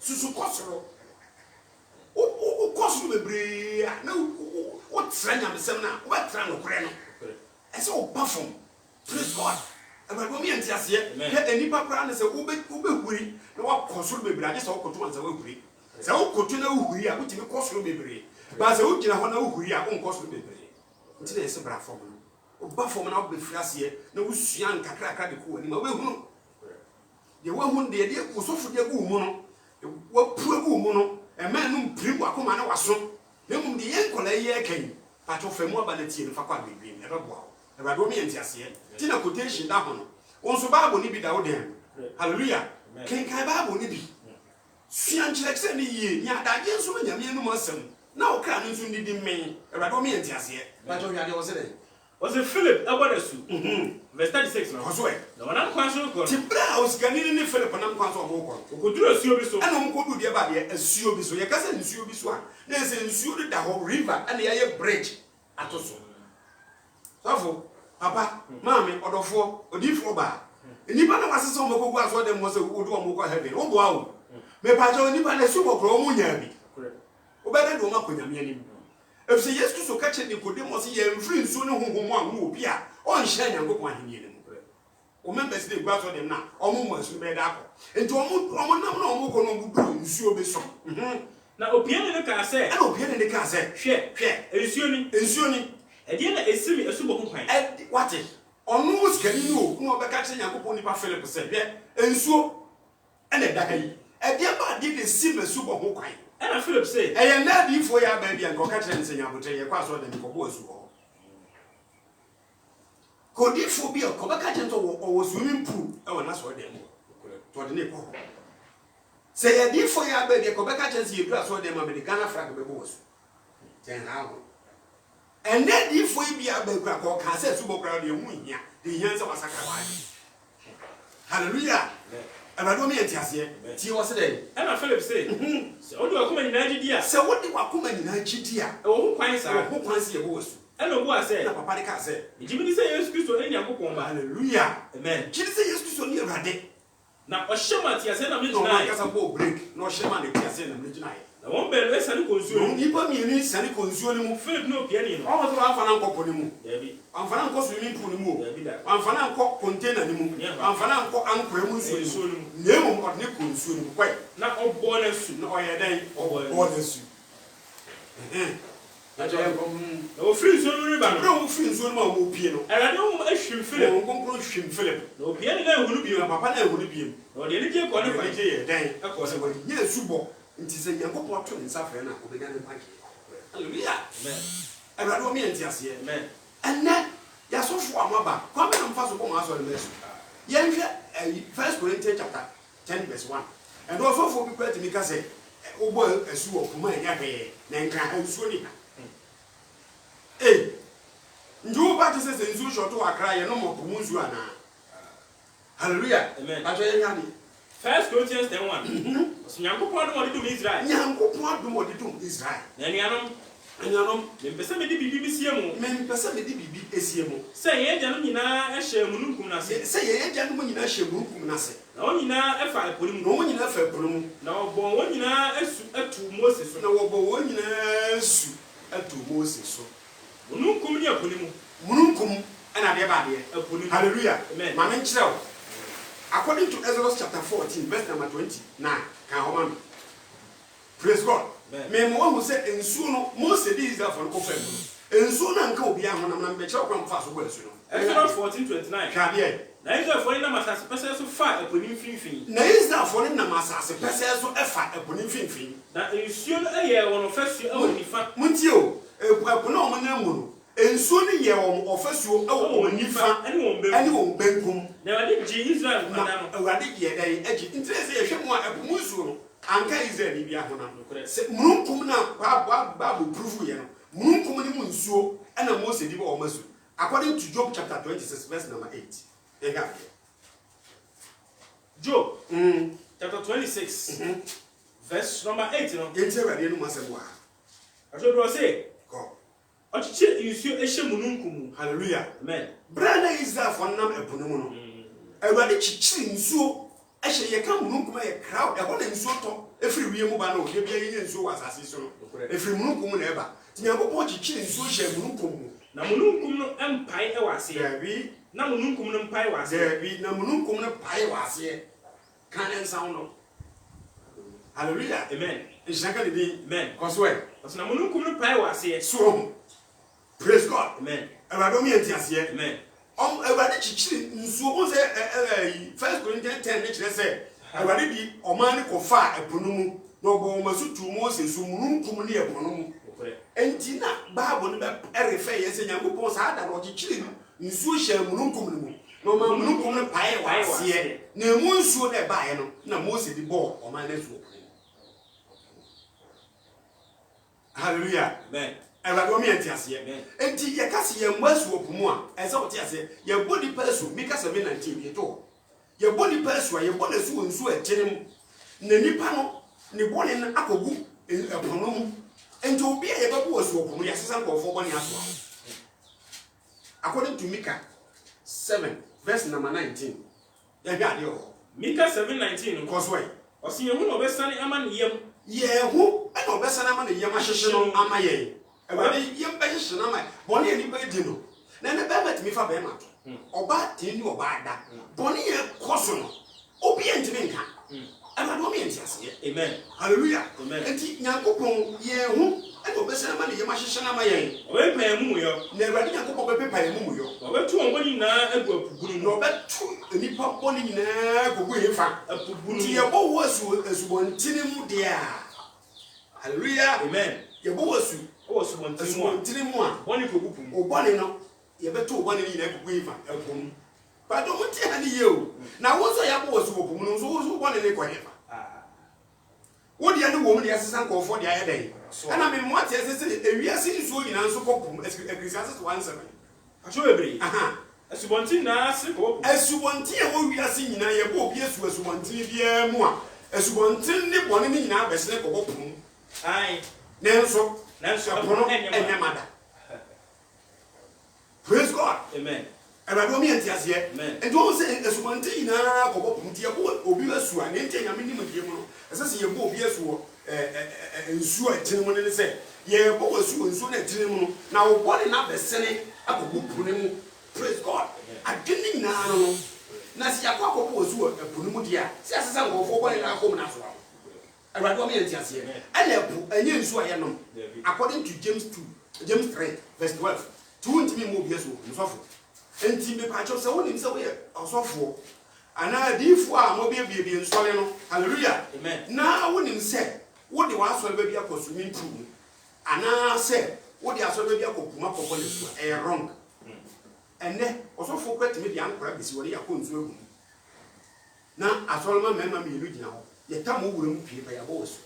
susu kosoro o kosoro bebre na o tranya mesem na o tra no kore no e se o perform. Praise God. Abado mi enti ase he enipa kra na se wo be huri na wa kosoro bebre age se o koto anza wa huri se o koto na huri a wotimi kosoro bebre ba se o gina ho na huri a on kosoro bebre nti na ese bra form no o ba form na o be friase na wo sua nkakra de ko ani ma we hunu de wa hun de wo sofu de gu mu no wa pu gu mu no e ma no mpiri wa ko ma na waso na mum de yen kola ye kan pa to fa mu aba na tie no fa kwa bebre e ba boa e ba do mi enti ase ti na quotation da ho no won so Bible ni bi da wo den hallelujah ken kai Bible ni bi sua nkyerɛkse ne yie nya da je nso nya me no masem na o kra no nso ndi di men e ba do mi enti ase ba jo hwade wo se de was a Philip abodasu verse 36 na so na wana kwa so ko ti bra osgani ni Philip na kwa so mo ko okoduru asuo bi so ana mo ko du de ba de asuo bi so ye ka se nsuo bi so a na se nsuo de da ho river ana ye bridge atoso safo papa mami odofo odifo ba nipa na wasese mo ko gwa so de mo se odu mo ko heaven wo bo awo me pa jo nipa na su bokro mo nya bi o be de do ma ko nya me anim efse Yesu Kristo ka che Nicodemus ye mfiri nsuo ne honhom a wo obi a on hye Nyankopon ahenie ne mu o members dey gwa so dem na o mo asu be da akọ enti o mo nam na o mo ko no bu nsuo be so na opiane ne ka se ana opiane ne ka se hwe nsuo ni e de na esimi esubo ho kwan what onu skani no no be ka che Nyankopon nipa Philip se hwe nsuo ana da kai e de ba de esimi esubo ho kwan ana Philip say e na di fo ya ba bia nko ka che nsenya botre ye kwa so da nko bo asu ho ko di fo bia ko ba ka che nto wo swimming pool e wona so da mo to de ne ko se ye di fo ya ba bia ko ba ka che nsi ye dura so da ma be Ghana flag be bo asu ten ha ho and then di fo bia ba kura ko ka se su bo kura de hu hia de hia se wasaka wa hallelujah Abado mi enti ase ti wo se dey ana Philip say se odi wakoma nyina gidi a se wodi wakoma nyina gidi a e wo ho kwan sa ho kwan se ye bo wasu ana obu ase na papa de ka se ejibini se Yesu Kristo eni Nyankopon ba hallelujah amen gidi se Yesu Kristo ni Awurade na o shema ti ase na me no gina ka sa bo break no shema ne ti ase na me gina na won be le sani konsuo no nipa mienu sani konsuo ni mu Philip no piani no o so afa na nkɔ ni mu Dabi amfa na nkɔ swimming pool ni mu Dabi da amfa na nkɔ container ni mu amfa na nkɔ ankora mu nsuo ni mu na mu ɔde ne konsuo ni mu kwai na obɔ na su na ɔyɛ dan ɔbɔ na su na jɛ na o free nsuo no riba no na o free nsuo no ma o pie no Erade o ahwim Philip o konkro hwim Philip na o piani na ehunu bi na papa na ehunu bi na o de ne je kɔ ne fa je yɛ dan akɔ se wɔde nyɛ subɔ nti sɛ Nyankopɔn to ne nsa frɛ na obenya ne mpake hallelujah amen Erade o mi enti aseɛ amen ɛnɛ yasofo amaba kwa me na mfa so kɔ ma so ne mesu yɛnhwɛ 1 Corinthians chapter 10 verse 1 and also for people to make us say obo asu wɔ kuma nya hwɛ na nka nsuo ni ha nju ba te sɛ nsuo short wa kra yɛ no mo po nsuo ana hallelujah amen ba hwɛ nya ni 1 Corinthians 10:1 Nyankopɔn do mo de Israel Nyankopɔn adom ɔde dom Israel na nianom me pese me di bibi bisie mu me pese me di bibi esie mu sɛ yɛn agya no nyinaa ɛhyɛ mununkum na se sɛ yɛn agya no nyinaa hyɛ mununkum na se na wɔn nyinaa ɛfa ɛpɔne mu na wɔn nyinaa fa ɛpɔne mu na wɔbɔ wɔn nyinaa atu Mose so na wɔbɔ wɔn nyinaa su atu Mose so mununkum ne ɛpɔne mu mununkum ɛna deɛ ba deɛ ɛpɔne mu hallelujah amen ma me nkyerɛ according to Exodus chapter 14 verse number 29 kan hɔ ma me praise God me mo hu sɛ nsuo no Mose di Israel for no kɔ fam nsuo na nka obi ahonam na me kyerɛ kwa mfa so bɔ nsuo no Exodus 14:29 hwɛ na Israel for nam asase pɛsɛ so fa ɛpɔne mfimfini na Israel for no nam asase pɛsɛ so ɛfa ɛpɔne mfimfini na nsuo no ɛyɛ wɔn fasuo ɛwɔ nifa muntie o ɛpɔne a wɔn nam mu no nsuo no yɛ wɔn ɔfasuo ɛwɔ wɔn nifa ɛne wɔn benkum na wɔde gye Israel nkɔda no awurade yɛ dɛ agye nti sɛ yɛhwɛ mu a ɛpo mu nsuo no anka Israel ni bi ahonam sɛ mununkum na Bible prove yɛ no mununkum ni mu nsuo ɛna Mose di bɔ wɔn asu according to Job chapter 26 verse number 8 ɛga Job chapter 26 verse number 8 no yɛnti awurade no mu asɛm wɔ ha Job say go ɔkyekyɛ nsuo ɛhyɛ mununkum mu hallelujah amen brɛ na Israel for nam ɛpo no mu no awurade kyekyere nsuo ɛhyɛ yɛka mununkum yɛ crowd ɛhɔ na nsuo tɔ efiri wie mu ba no de bia yɛ nsuo wɔ asase so no efiri mununkum na ɛba Nyankopɔn kyekyere nsuo hyɛ mununkum mu na mununkum no ɛmpae ɛwɔ aseɛ dabi na mununkum no mpae wɔ aseɛ dabi na mununkum no pae wɔ aseɛ kan nsaw no hallelujah amen nhyaka de din amen kɔsoɛ ɔsɛ na mununkum no pae wɔ aseɛ so praise God amen awurade mi yɛnti aseɛ amen awurade kyekyere nsuo wo sɛ 1 Corinthians 10 ne kyerɛ sɛ awurade di ɔman ne kɔfa ɛpo no mu na ɔbɔ wɔn asu tu Mose so mununkum ne ɛpo no mu enti na Bible no bɛ ɛrefɛ yɛ sɛ Nyankopɔn saa da no ɔkyekyere nsuo hyɛ mununkum no mu na ɔma mununkum no pae wɔ aseɛ na emu nsuo na ɛbaeɛ no na Mose di bɔɔ ɔman no asu hallelujah amen awurade wɔn yɛnti aseɛ enti yɛka se yɛn mbɔ asu ɔpo mu a ɛsɛ ɔte aseɛ yɛbɔ nipa asu Mika 7:19 yɛtɔ yɛbɔ nipa asu a yɛbɔ n'asu wɔ nsuo ɛkyene mu na nipa no ne bɔne no akɔgu ɛpo no mu enti obi a yɛbɛbɔ asu ɔpo mu yɛasesa nkɔɔfoɔ bɔne aso according to Mika 7 verse number 19 yɛhwɛ adeɛ wɔ Mika 7:19 nkɔ so ɛ ɔsɛ yɛn ho na ɔbɛsane ama ne yam yɛn ho ɛna ɔbɛsane ama ne yam ahyehye no ama yɛn awurade yɛm bɛhyehye no ama bɔne yɛ nipa di no na ne bɛrima tumi fa bɛrima to ɔbaa tini ni ɔbaa da bɔne yɛ kɔ so no obi yɛ ntumi nka awurade wɔn yɛ nti aseɛ amen hallelujah amen enti Nyankopɔn yɛn ho ɛna ɔbɛsane ama ne yam ahyehye no ama yɛn ɔbɛpa yɛn mumuyɔ na awurade Nyankopɔn bɛpepa yɛn mumuyɔ ɔbɛtu wɔn bɔne nyinaa agu apubunu na mu ɔbɛto nipa bɔne nyinaa gugu yɛn fa apubunu nti mu yɛbɔ wɔ asubɔntene mu deɛ a hallelujah amen yɛbɔ wɔ ɔwɔ subɔntene mu a asubɔntene mu a bɔne kɔgu pu mu ɔbɔne no yɛbɛto ɔbɔne no nyinaa gugu yɛn fa ɛpo mu bàtò mo ti ha ni yie o na wọ́n sọ yà bọ̀ wọ̀ sọ wọ̀ pọ̀ mu nso wọ́n sọ wọ́n ní kọ̀ yẹn fa wọ́n di ẹni wọ́n mu ni ẹsẹ̀ nkọ̀ọ̀fọ̀ di ayẹ dẹ̀ ẹna mi mu ati ẹsẹ̀ sẹ ewiase nsuo nyinaa nso kọ̀ pọ̀ mu ekirisi asese 1:7 aso bebree asubɔnten na ase kɔ pɔ asubɔnten a wɔ wiase nyinaa yɛ bɔ obi esu asubɔnten biara mu a asubɔnten ne bɔne ne nyinaa bɛsene kɔ pɔ mu ayi nanso ɛpono ɛnyɛ ma da praise God amen ɛbɛdɔ mi yɛn ti aseɛ nti wɔn sɛ asubɔnten nyinaa kɔ pɔ mu ti yɛ bɔ obi esu a ne nkyɛn nyame nim die mu no ɛsɛ sɛ yɛ bɔ obi esu wɔ nsuo etinimu ne se ye bo wasu nsuo na etinimu no na wo body na besene akogu pune mu. Praise God. Adwene na no na si yakwa akobo wasu pune mu dia si asesa ngofo body na akom na so awurade me entiase ana epu enye nsuo aye no according to James 3 verse 12 tu ntimi mo bi eso nsofo enti me pa cho se wonim se wo ye osofo ana difo a mo bia nsole no hallelujah amen na wonim se wo de wasole ba bia kosumi ntu ana se wo de asole ba bia kokuma kokko le so e wrong ene osofo kwetimi de ankora bisi wo de yakonsu egu na asole ma mema me yelu gina ho ye tam wo wuram pie ba yabo wasu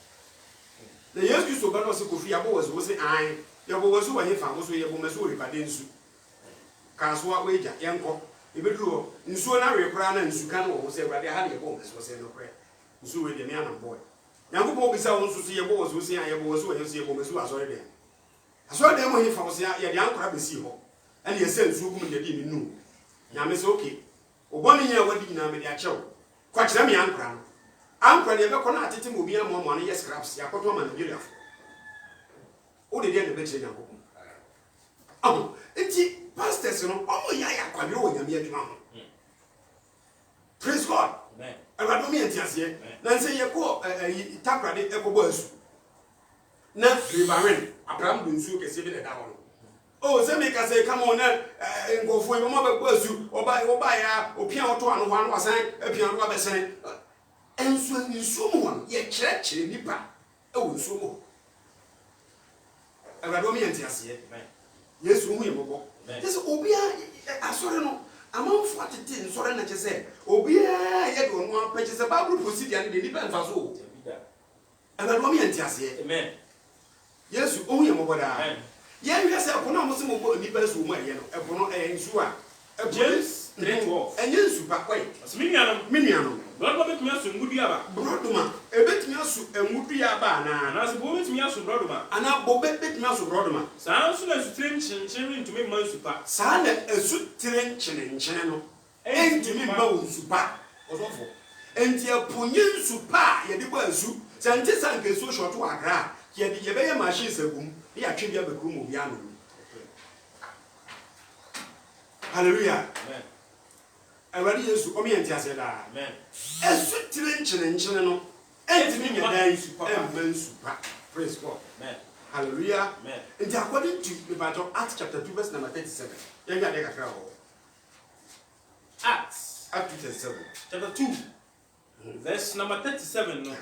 na Yesu Kristo ba no se kofi yabo wasu wo se an yabo wasu wa hefa wo so yabo maso wo ripade nsu kaso wa weja yenko ebeduro nsuo na rekora na nsu kan wo se awurade ha de yabo maso se no kra nsu we de me anam boy yankopo bisa wo nsu se yabo wasu se an yabo wasu wa yesu yabo maso asore de mo hefa wo se ya de ankora besi ho ene ye se nsu gum de di mi nu nyame se okay oboni nya wadi nyina me de achew kwa kire me ankora no ankora de be ko na atete mo bi amo no yes scraps yakoto ma Nigeria fo o de de be kire yankopo enti pastors no omo ya kwadwe wo nyame adwuma ho praise God amen awurade me entiase na nse ye ko takrade ekobo asu na ribaren Abraham bunsu kese bi na da ho oh se me ka say come on na ngofo e mo ba ko asu oba ya opia oto ano ho ano wasan apia no ba sen enso nsu mo ye kire nipa e wo nsu mo awurade me entiase amen Yesu hu ye bobo this obia asore no amanfo atete nsore na chese obia ye do no apche se Bible procedure ne nipa nfa so awurade me entiase amen Yesu hu ye bobo da amen ye hwe se ko na mo se mo bo nipa su mo aye no ebo no nsu a James 3:12 enye nsu pa kwai miniano Brother betumi asu ngudu aba broduma ebetumi asu engudu ya ba na se bo betumi asu broduma ana bo betumi asu broduma saa nso na su tire nchenchen ntumi ma nsu pa saa na esu tire nchenchen no entumi ma nsu pa osofo enti apunye nsu pa ye de bo asu sante sanke so short wa gra ye de ye be ye machine sagum ya twebia beku mo bia no hallelujah amen awurade Yesu omi entiase da amen esu tire nchenchen no entumi nya dan nsu pa nsu pa praise God amen hallelujah amen and according to the Bible Acts chapter 2 verse number 37 you get that kakra ho Acts 37 chapter 2 verse number 37 no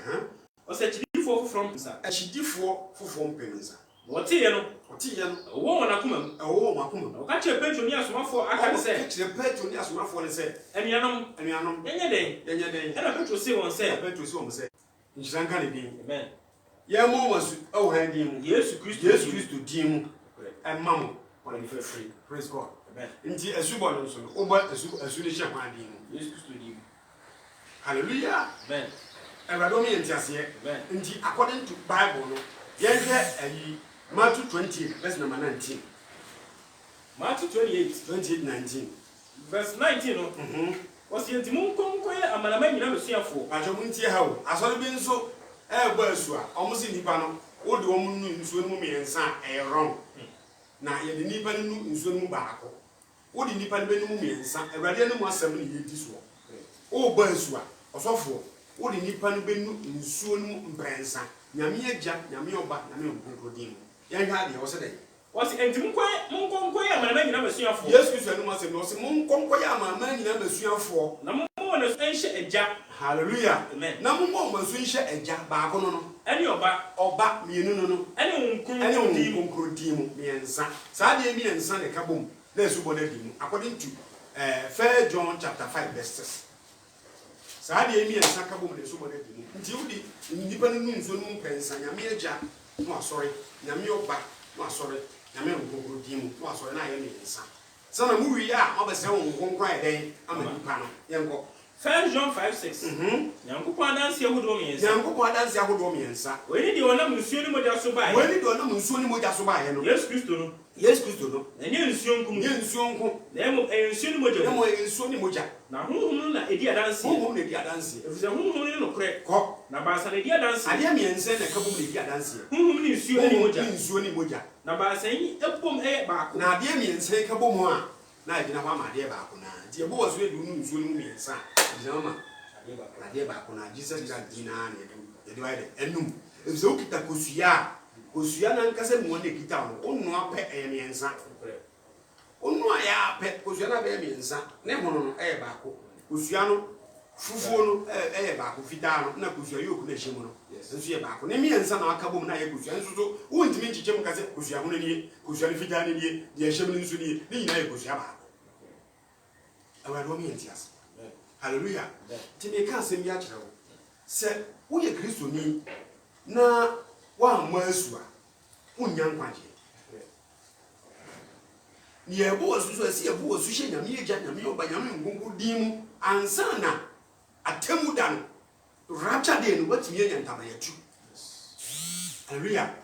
o se chidifo from sa achidifo fofo mpenza wote ye no wo wona kumam wo wona kumam o ka che Petro ni asomafo aka se ka che Petro ni asomafo ne se enianom yenye den ena Petro se won se njiranka ne din amen ye mo wasu o han din mu Yesu Kristo din mu emam wona ni free praise God amen nti asubo no so no oba asu ne hye kwan din mu Yesu Kristo din hallelujah amen awurade mi entiase nti according to Bible no ye ayi Matthew 28 verse number 19 Matthew 28:19 verse 19 no was yenti mun konkoye amanama nyina besuafo ajo mun tie hawo asori bi nso ba asu a omo si nipa no wo de omo nu nsuo no mu miensa wrong na ye de nipa no nu nsuo no mu baako wo de nipa no be no mu miensa awurade no mu asem no ye di so wo ba asu a osofo wo de nipa no be nu nsuo no mu mpensa nyame agya nyame oba nyame onkokodin ye hwa de wo se dey was enti mun konkoye amanama nyina besuafo Yesu Kristo no mu asem no se mun konkoye amanama nyina besuafo na mun wona enhye agya hallelujah amen na mun mo maso enhye agya baako no eni oba mienu no eni onkokodin mu miensa saa de miensa ne ka bom na esubo na di mu according to 1 John chapter 5 verse 6 saa de miensa ka bom na esubo na di mu nti wudi nipa no nso no mpensa nyame agya no asori nyame oba no asori nyame onkokodin mu no asori na ye miensa sana mu wi a obese won konkran eden ama nipa no yenko 1 John 5:6 Nyankopon adanse ahodo miensa weni de onam nsuo ni moja so bae no Yesu Kristo no Yes, Christo no. And you soon come. Yen sonko. Nemo and soon moja. Nemo en soni moja. Na hunu na edi adansi. Hunu na edi adansi. If hunu no kre. Ko. Na basa na edi adansi. Ade mi ense na kabum na edi adansi. Hunu ni nsuo ni moja. Nsuo ni moja. Na basa yi epom baako. Na ade mi ense kabum a na ade na kwa ma ade baako na. Ti ebo waso edu nu nsuo ni mu ensa. Ade mama. Ade baako na Jesus Christ dina na ede wide enum. Ebi o kita kosua na nkase mu na kita no. Onu apɛ emiensa. Onu aya apɛ kosua na bɛ emiensa. Ne hono no baako. Kosua no fufuo no baako fitaa no na kosua yoku na hyemu no. Nso ye baako. Ne miensa na aka bom na ye kosua nso so wontimi nchiche mu kase kosua hono nie, kosua ni fitaa ni nie, de hyemu nso nie. Ne nyina ye kosua baako. Awurade wo mientias. Hallelujah. Ti me ka asem ya kyerɛ wo. Sɛ wo ye Kristo ni na wa asu a wonya nkwaje. Ni ebo osusu asi ebo osuhye nyame eja nyame oba nyame ngongo din mu ansa na atemu da no rapture day no watimi enya ntaba yatu. Hallelujah.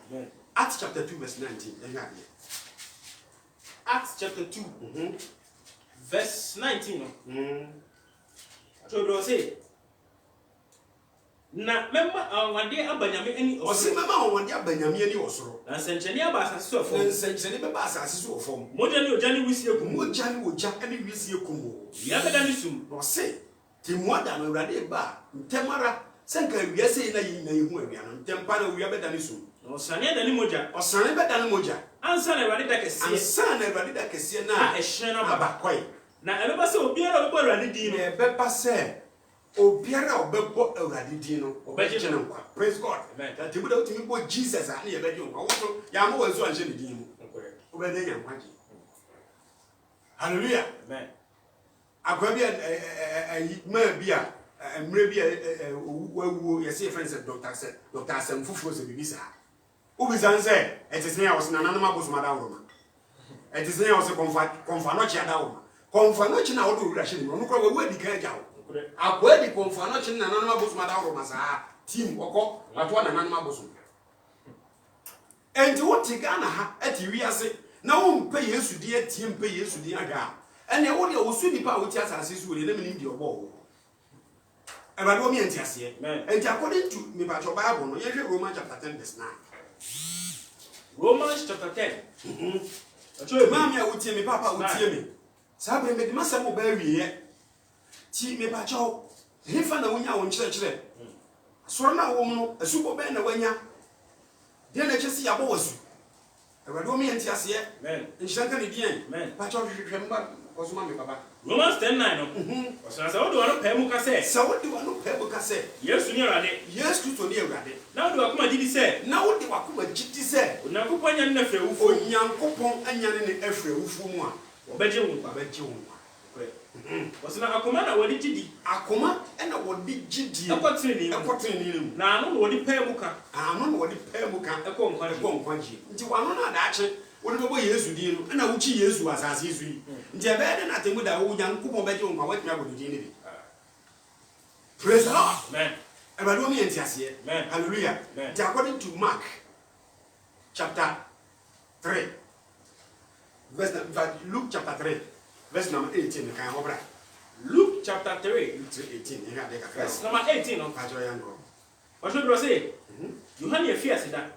Acts chapter 2 verse 19. Acts chapter 2 verse 19. So do say na memma awade abanyame ani osoro. Mema awade abanyame ani osoro. Na sencheni aba asase so fom. Sencheni be ba asase so fom. Moja ni oja ni wisi ekum. Moja ni oja ani wisi ekum. Ya beda ni sum. No say ti moda no awade ba ntemara senka wiase na yi na yihu awia no ntempa na wia beda ni sum. Osane da ni moja. Osane beda ni moja. Ansa na awade da kese. Ansa na awade da kese na ehye na ba koi. Na ebeba se obiara obebo awade din no. Ebeba se obiara obebo awurade din no obeje na nkwa. Praise God. That you would to me Jesus and ye beje nkwa. Wo ya mo wanso anhye ne din mu. Obede nya nkwa ji. Hallelujah. Amen. Akwa bi ma bi a mre bi wawu ye say friends Dr. Sam Fufuo se bibisa. Ubizan say etisen ya wose nananum abosoma da woroma. Etisen ya wose konfa no chia da woroma. Konfa no chi na wo do wura hye ne no kro wawu adi kan ja wo. Akwa di konfa no chi nananum abosoma da woroma sa team okọ atwa nananum abosoma. Enti wo ti Ghana ha ati wiase na wo mpe Yesu di ati mpe Yesu di aga. Ene wo de wo su nipa wo ti asase su le na mini di obo wo. Ebade wo mi enti ase. Enti according to me ba Bible no ye hwe Romans chapter 10 verse 9. Romans chapter 10. Mami a wotie me papa wotie me. Sa bre me di masem wo ba wiye. Ti me ba cho. Hefa na wonya wo nkyerɛkyerɛ. Soro na wo no asubo ben na wanya. De na kyesi yabo wasu. Ebade wo mi enti ase. Amen. Nhyira ne dien. Ba cho hwehwɛ mba kosoma me papa. Romans 10:9 no. Osana sa wo do ano pɛ mu ka se. Sa wo de wo no pɛ mu ka se. Yesu ni awade. Yesu Kristo ni awade. Na wo do akoma didi se. Na wo de wakoma gidi se. Onyankopon anya ne afre wufu. Onyankopon anya ne afre wufu mu a. Obeje wo. Obeje wo. Osana akoma na wodi gidi. Akoma na wodi gidi. Ekotini ni. Na anu wodi pɛ mu ka. Anu na wodi pɛ mu ka. Ekɔ nkwaji. Nti wano na adaache wodi bebo Yesu din no na wuchi Yesu asase Yesu yi. Nti ebe de na temu da wo Nyankopon beje wo nkwa watumi abodi din ne bi. Praise the Lord. Amen. Ebade wo mi enti ase. Amen. Hallelujah. Nti according to Mark chapter 3 verse Luke chapter 3 verse number 18 kan ho bra. Luke chapter 3 18 he ga de ka. Verse number 18 no. Pajo yango. What should we say? Yohane afia se da.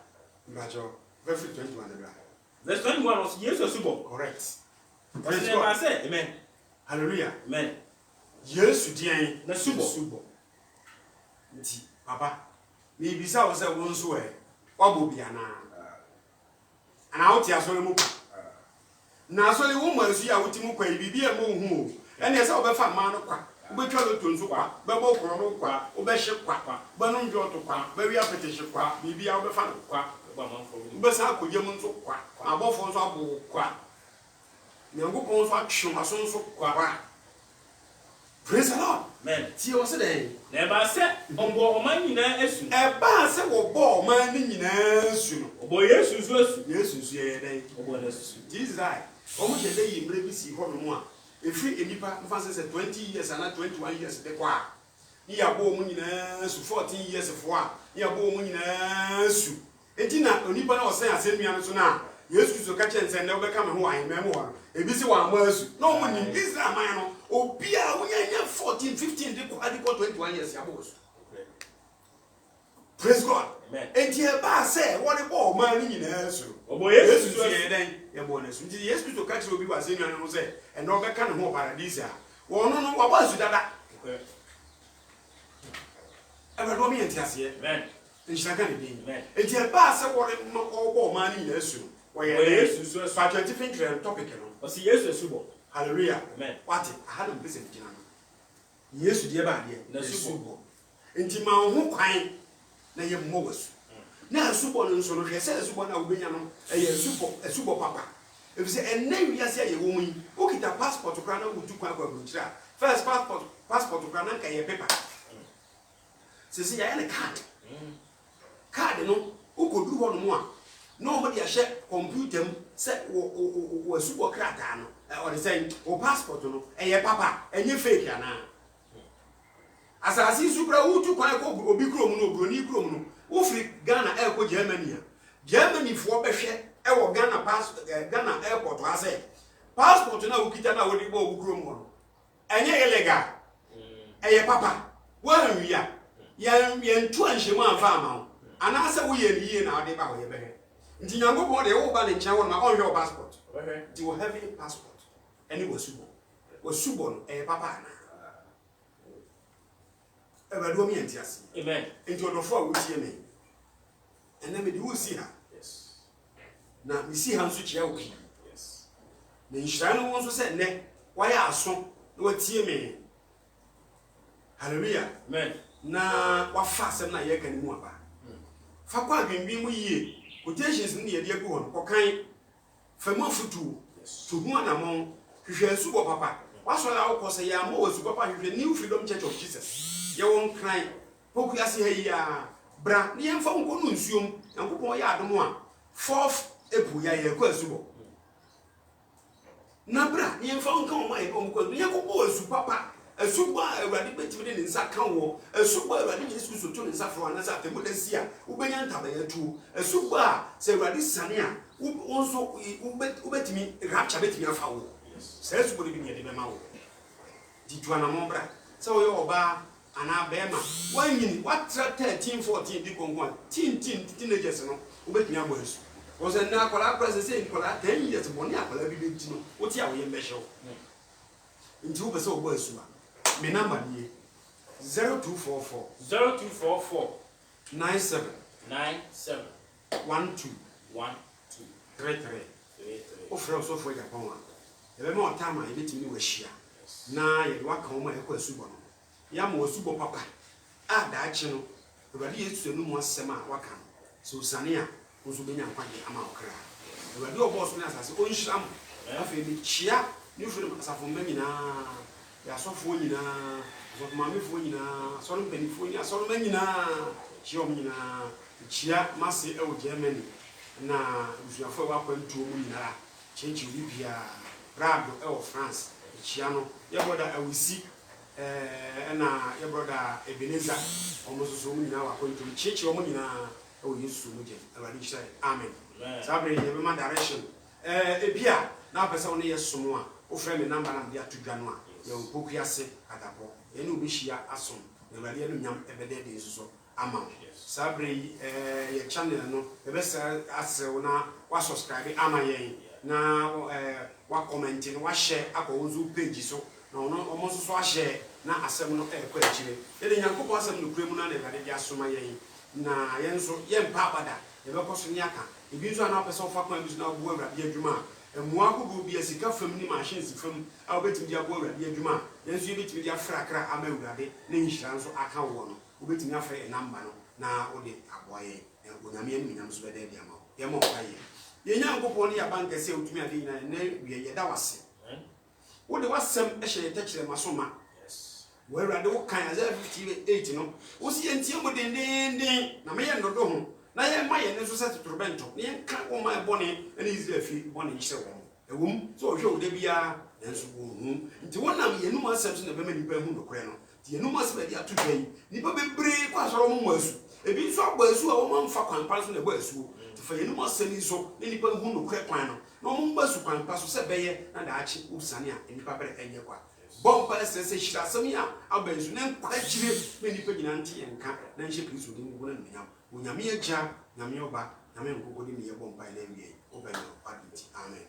Pajo verse 21 de bra. Verse 21 was Jesus subo. Correct. Praise God. Say amen. Hallelujah. Amen. Yesu dian na subo. Nti papa me bisa wo se wo nso wabo bia na ana wo ti asole mu na asole wo mu asu ya wo ti mu kwa bibi e mo hu o ene se wo be fa ma no kwa wo be twa lo tonso kwa be bo kro no kwa wo be hye kwa ba no njo to kwa ba wi apete hye kwa bibi ya wo be fa no kwa ba manfo wo be sa akoje mu nso kwa abofo nso abo kwa Nyankopon nso atwe aso nso kwa. Praise the Lord. Amen. Ti o se den. Na ba se ombo oman nyina asu. E ba se wo bo oman ni nyina asu no. Obo Yesu nso asu. Yesu nso ye den. Obo na asu. Jesus I. Omo je dey imre bi si ho no mo a. Efri enipa mfa se 20 years ana 21 years de kwa. Ni ya bo omo nyina asu 14 years fo a. Ni ya bo omo nyina asu. Enti na onipa na o se asennua no so na Yesu Kristo ka chen sen na obeka me ho ahemem ho ebi si wa amasu no mo ni Israel man no obia wonya 14 15 de ko 21 years ya boss. Praise God. Amen. Enti e ba say what the ball man ni nyina asu. Obo Yesu so ye den ye bo na su. Nti Yesu Kristo ka chen obi wa se nwan no say e na obeka ne ho paradise a wo no wa ba su dada. Ebe do mi enti ase. Amen. Nshaka ne din. Enti e ba say what the ball man ni nyina asu. Yesu so fa 25 topic no. O si Yesu esubo. Hallelujah. Amen. What I had a visit gina no. Yesu die ba die na subo. Enti ma ho kwan na ye mo wasu. Na subo no nso no hwe se subo na obenya no e subo papa. If say enne wiase ye wo mu yi, o kita passport kra na wutu kwa burukira. First passport kra na nka ye paper. Se ya ne card. Card no o kodu ho no mo a no mo dia hye computer mu se wo subo krata no or say o passport no eye papa enye fake ana asasi supra wutu kwan ko obi krom no obroni krom no wo free Ghana ko Germany fo behwe e wo Ghana Ghana airport ha say passport na ukita na wodi bo krom no enye illegal eye papa wo anwia ye ntu anhwemu afa ama ana se wo ye niye na ade ba ho ye behe nti Nyankopon de wo ba ne nchen wo na on hwe passport nti wo have a passport any wasubo no papa na ebadu mi entiasi amen enti odofo a wotie me ena me di wo si ha yes na mi si ha nso chia wo ki yes na nhira no won so se ne wa ya aso na watie me hallelujah amen na wa fa asem na ye kan mu aba fa kwa adwenbi mu yie quotations ni ye de agu hon kokan fa mu afutu to hu anamon hwehwe subo papa wasola wo kose ya mo wasu papa hwehwe New Freedom Church of Jesus ye won kran poku ase ha ya bra ne yemfa nko no nsuom Yankopon ya adom a 4th April ya ye ko asubo na bra ne yemfa nka o mai ko mko ne ko bo asu papa asubo awurade betimi ne nsa kan wo asubo awurade Yesu so to ne nsa fro na sa temu da sia ubenya ntaba ya tu asubo a se awurade sane a wonso ubetimi rapture betimi afa wo say asubo ne bi ne de be ma wo di tuana mo bra se wo yo oba ana bema wanyini watra 13 14 di konkon tin teenagers no ubetimi abo asu wo se na akola press say nkola 10 years boni akola bi beti no wo ti awo ye mbehyew nti wo be se obo asu a me number ni 0244 97 12 33 ofre so fo Japan wa ebe ma otama e betimi ni wahia na ye wa kan ma e ko asubo no ya ma asubo papa a da achi no ebadi Yesu enu mu asem a waka so sane a oso benya kwade ama okra ebadi obo so na asase o nhyiram afa bi chia ni furu asafo manyina ya sofo nyina so mamefo nyina so no benifo nyina so no manyina chia omnyina chia mase e o Germany na usuafo wa kwantu mu nyina chenchi bibia brado e o France chia no ye boda awisi na ye brother Ebenezer almost so mu nyina wa kwantu chenchi o mu nyina e o Yesu mu je awadi shai amen sabre ye be ma direction ebia na pesa woni ye somo a o frɛ me number na dia tudwa no a ye o pokuase katapo ye ne obehia asom na awadi no nyam ebede de nso ama sabre ye channel no e be sa asew na wa subscribe ama yen na wa comment no wa share akọwọzu page so na ono omo so a share na asem no e kwa akire ele Nyankopon asem no kuremu na na de asoma yen na yen so yen pa abada e be koso ni aka ebi nso na pese ofa kwa bi na obu awurade adwuma emu akogo bi asika fam ni machines fam a obetim dia bo awurade adwuma yen so yebetim dia frakra ama awurade na nhira nso aka wo no obetim afra e number no na ode aboye onyame ani nyam so bede dia ma ye mo kwaye ye Nyankopon ni abanka se otumi ade nyina na wie ye da wase wode wasem ehye tekire masoma wo awurade wo kan Isaiah 58 no wo si entie mo dendenden na me ye ndodo ho na ye ma ye ne so set turbento ne ye kan wo ma bone na Israel fi bone nhye wo ewum so ohwe wo de bia enso wo hu nti wonam ye num asem so na be ma nipa hu ndokre no ti ye num asem de atodwa yi nipa bebre kwa soro mo asu ebi so agba esu a wo man fa kwan pa so na agba esu to fa yenu masani so ne nipa hu no kre kwan no na wo mba su kwan pa so se beye na da achi usane a nipa bere enye kwa bomba ese hira asem ya aba esu ne kwa kire ne nipa nyina nti enka na nhye Kristo din wo na nyam onyame agya nyame oba nyame nkokodi ne ye bomba na wie oba no aditi amen.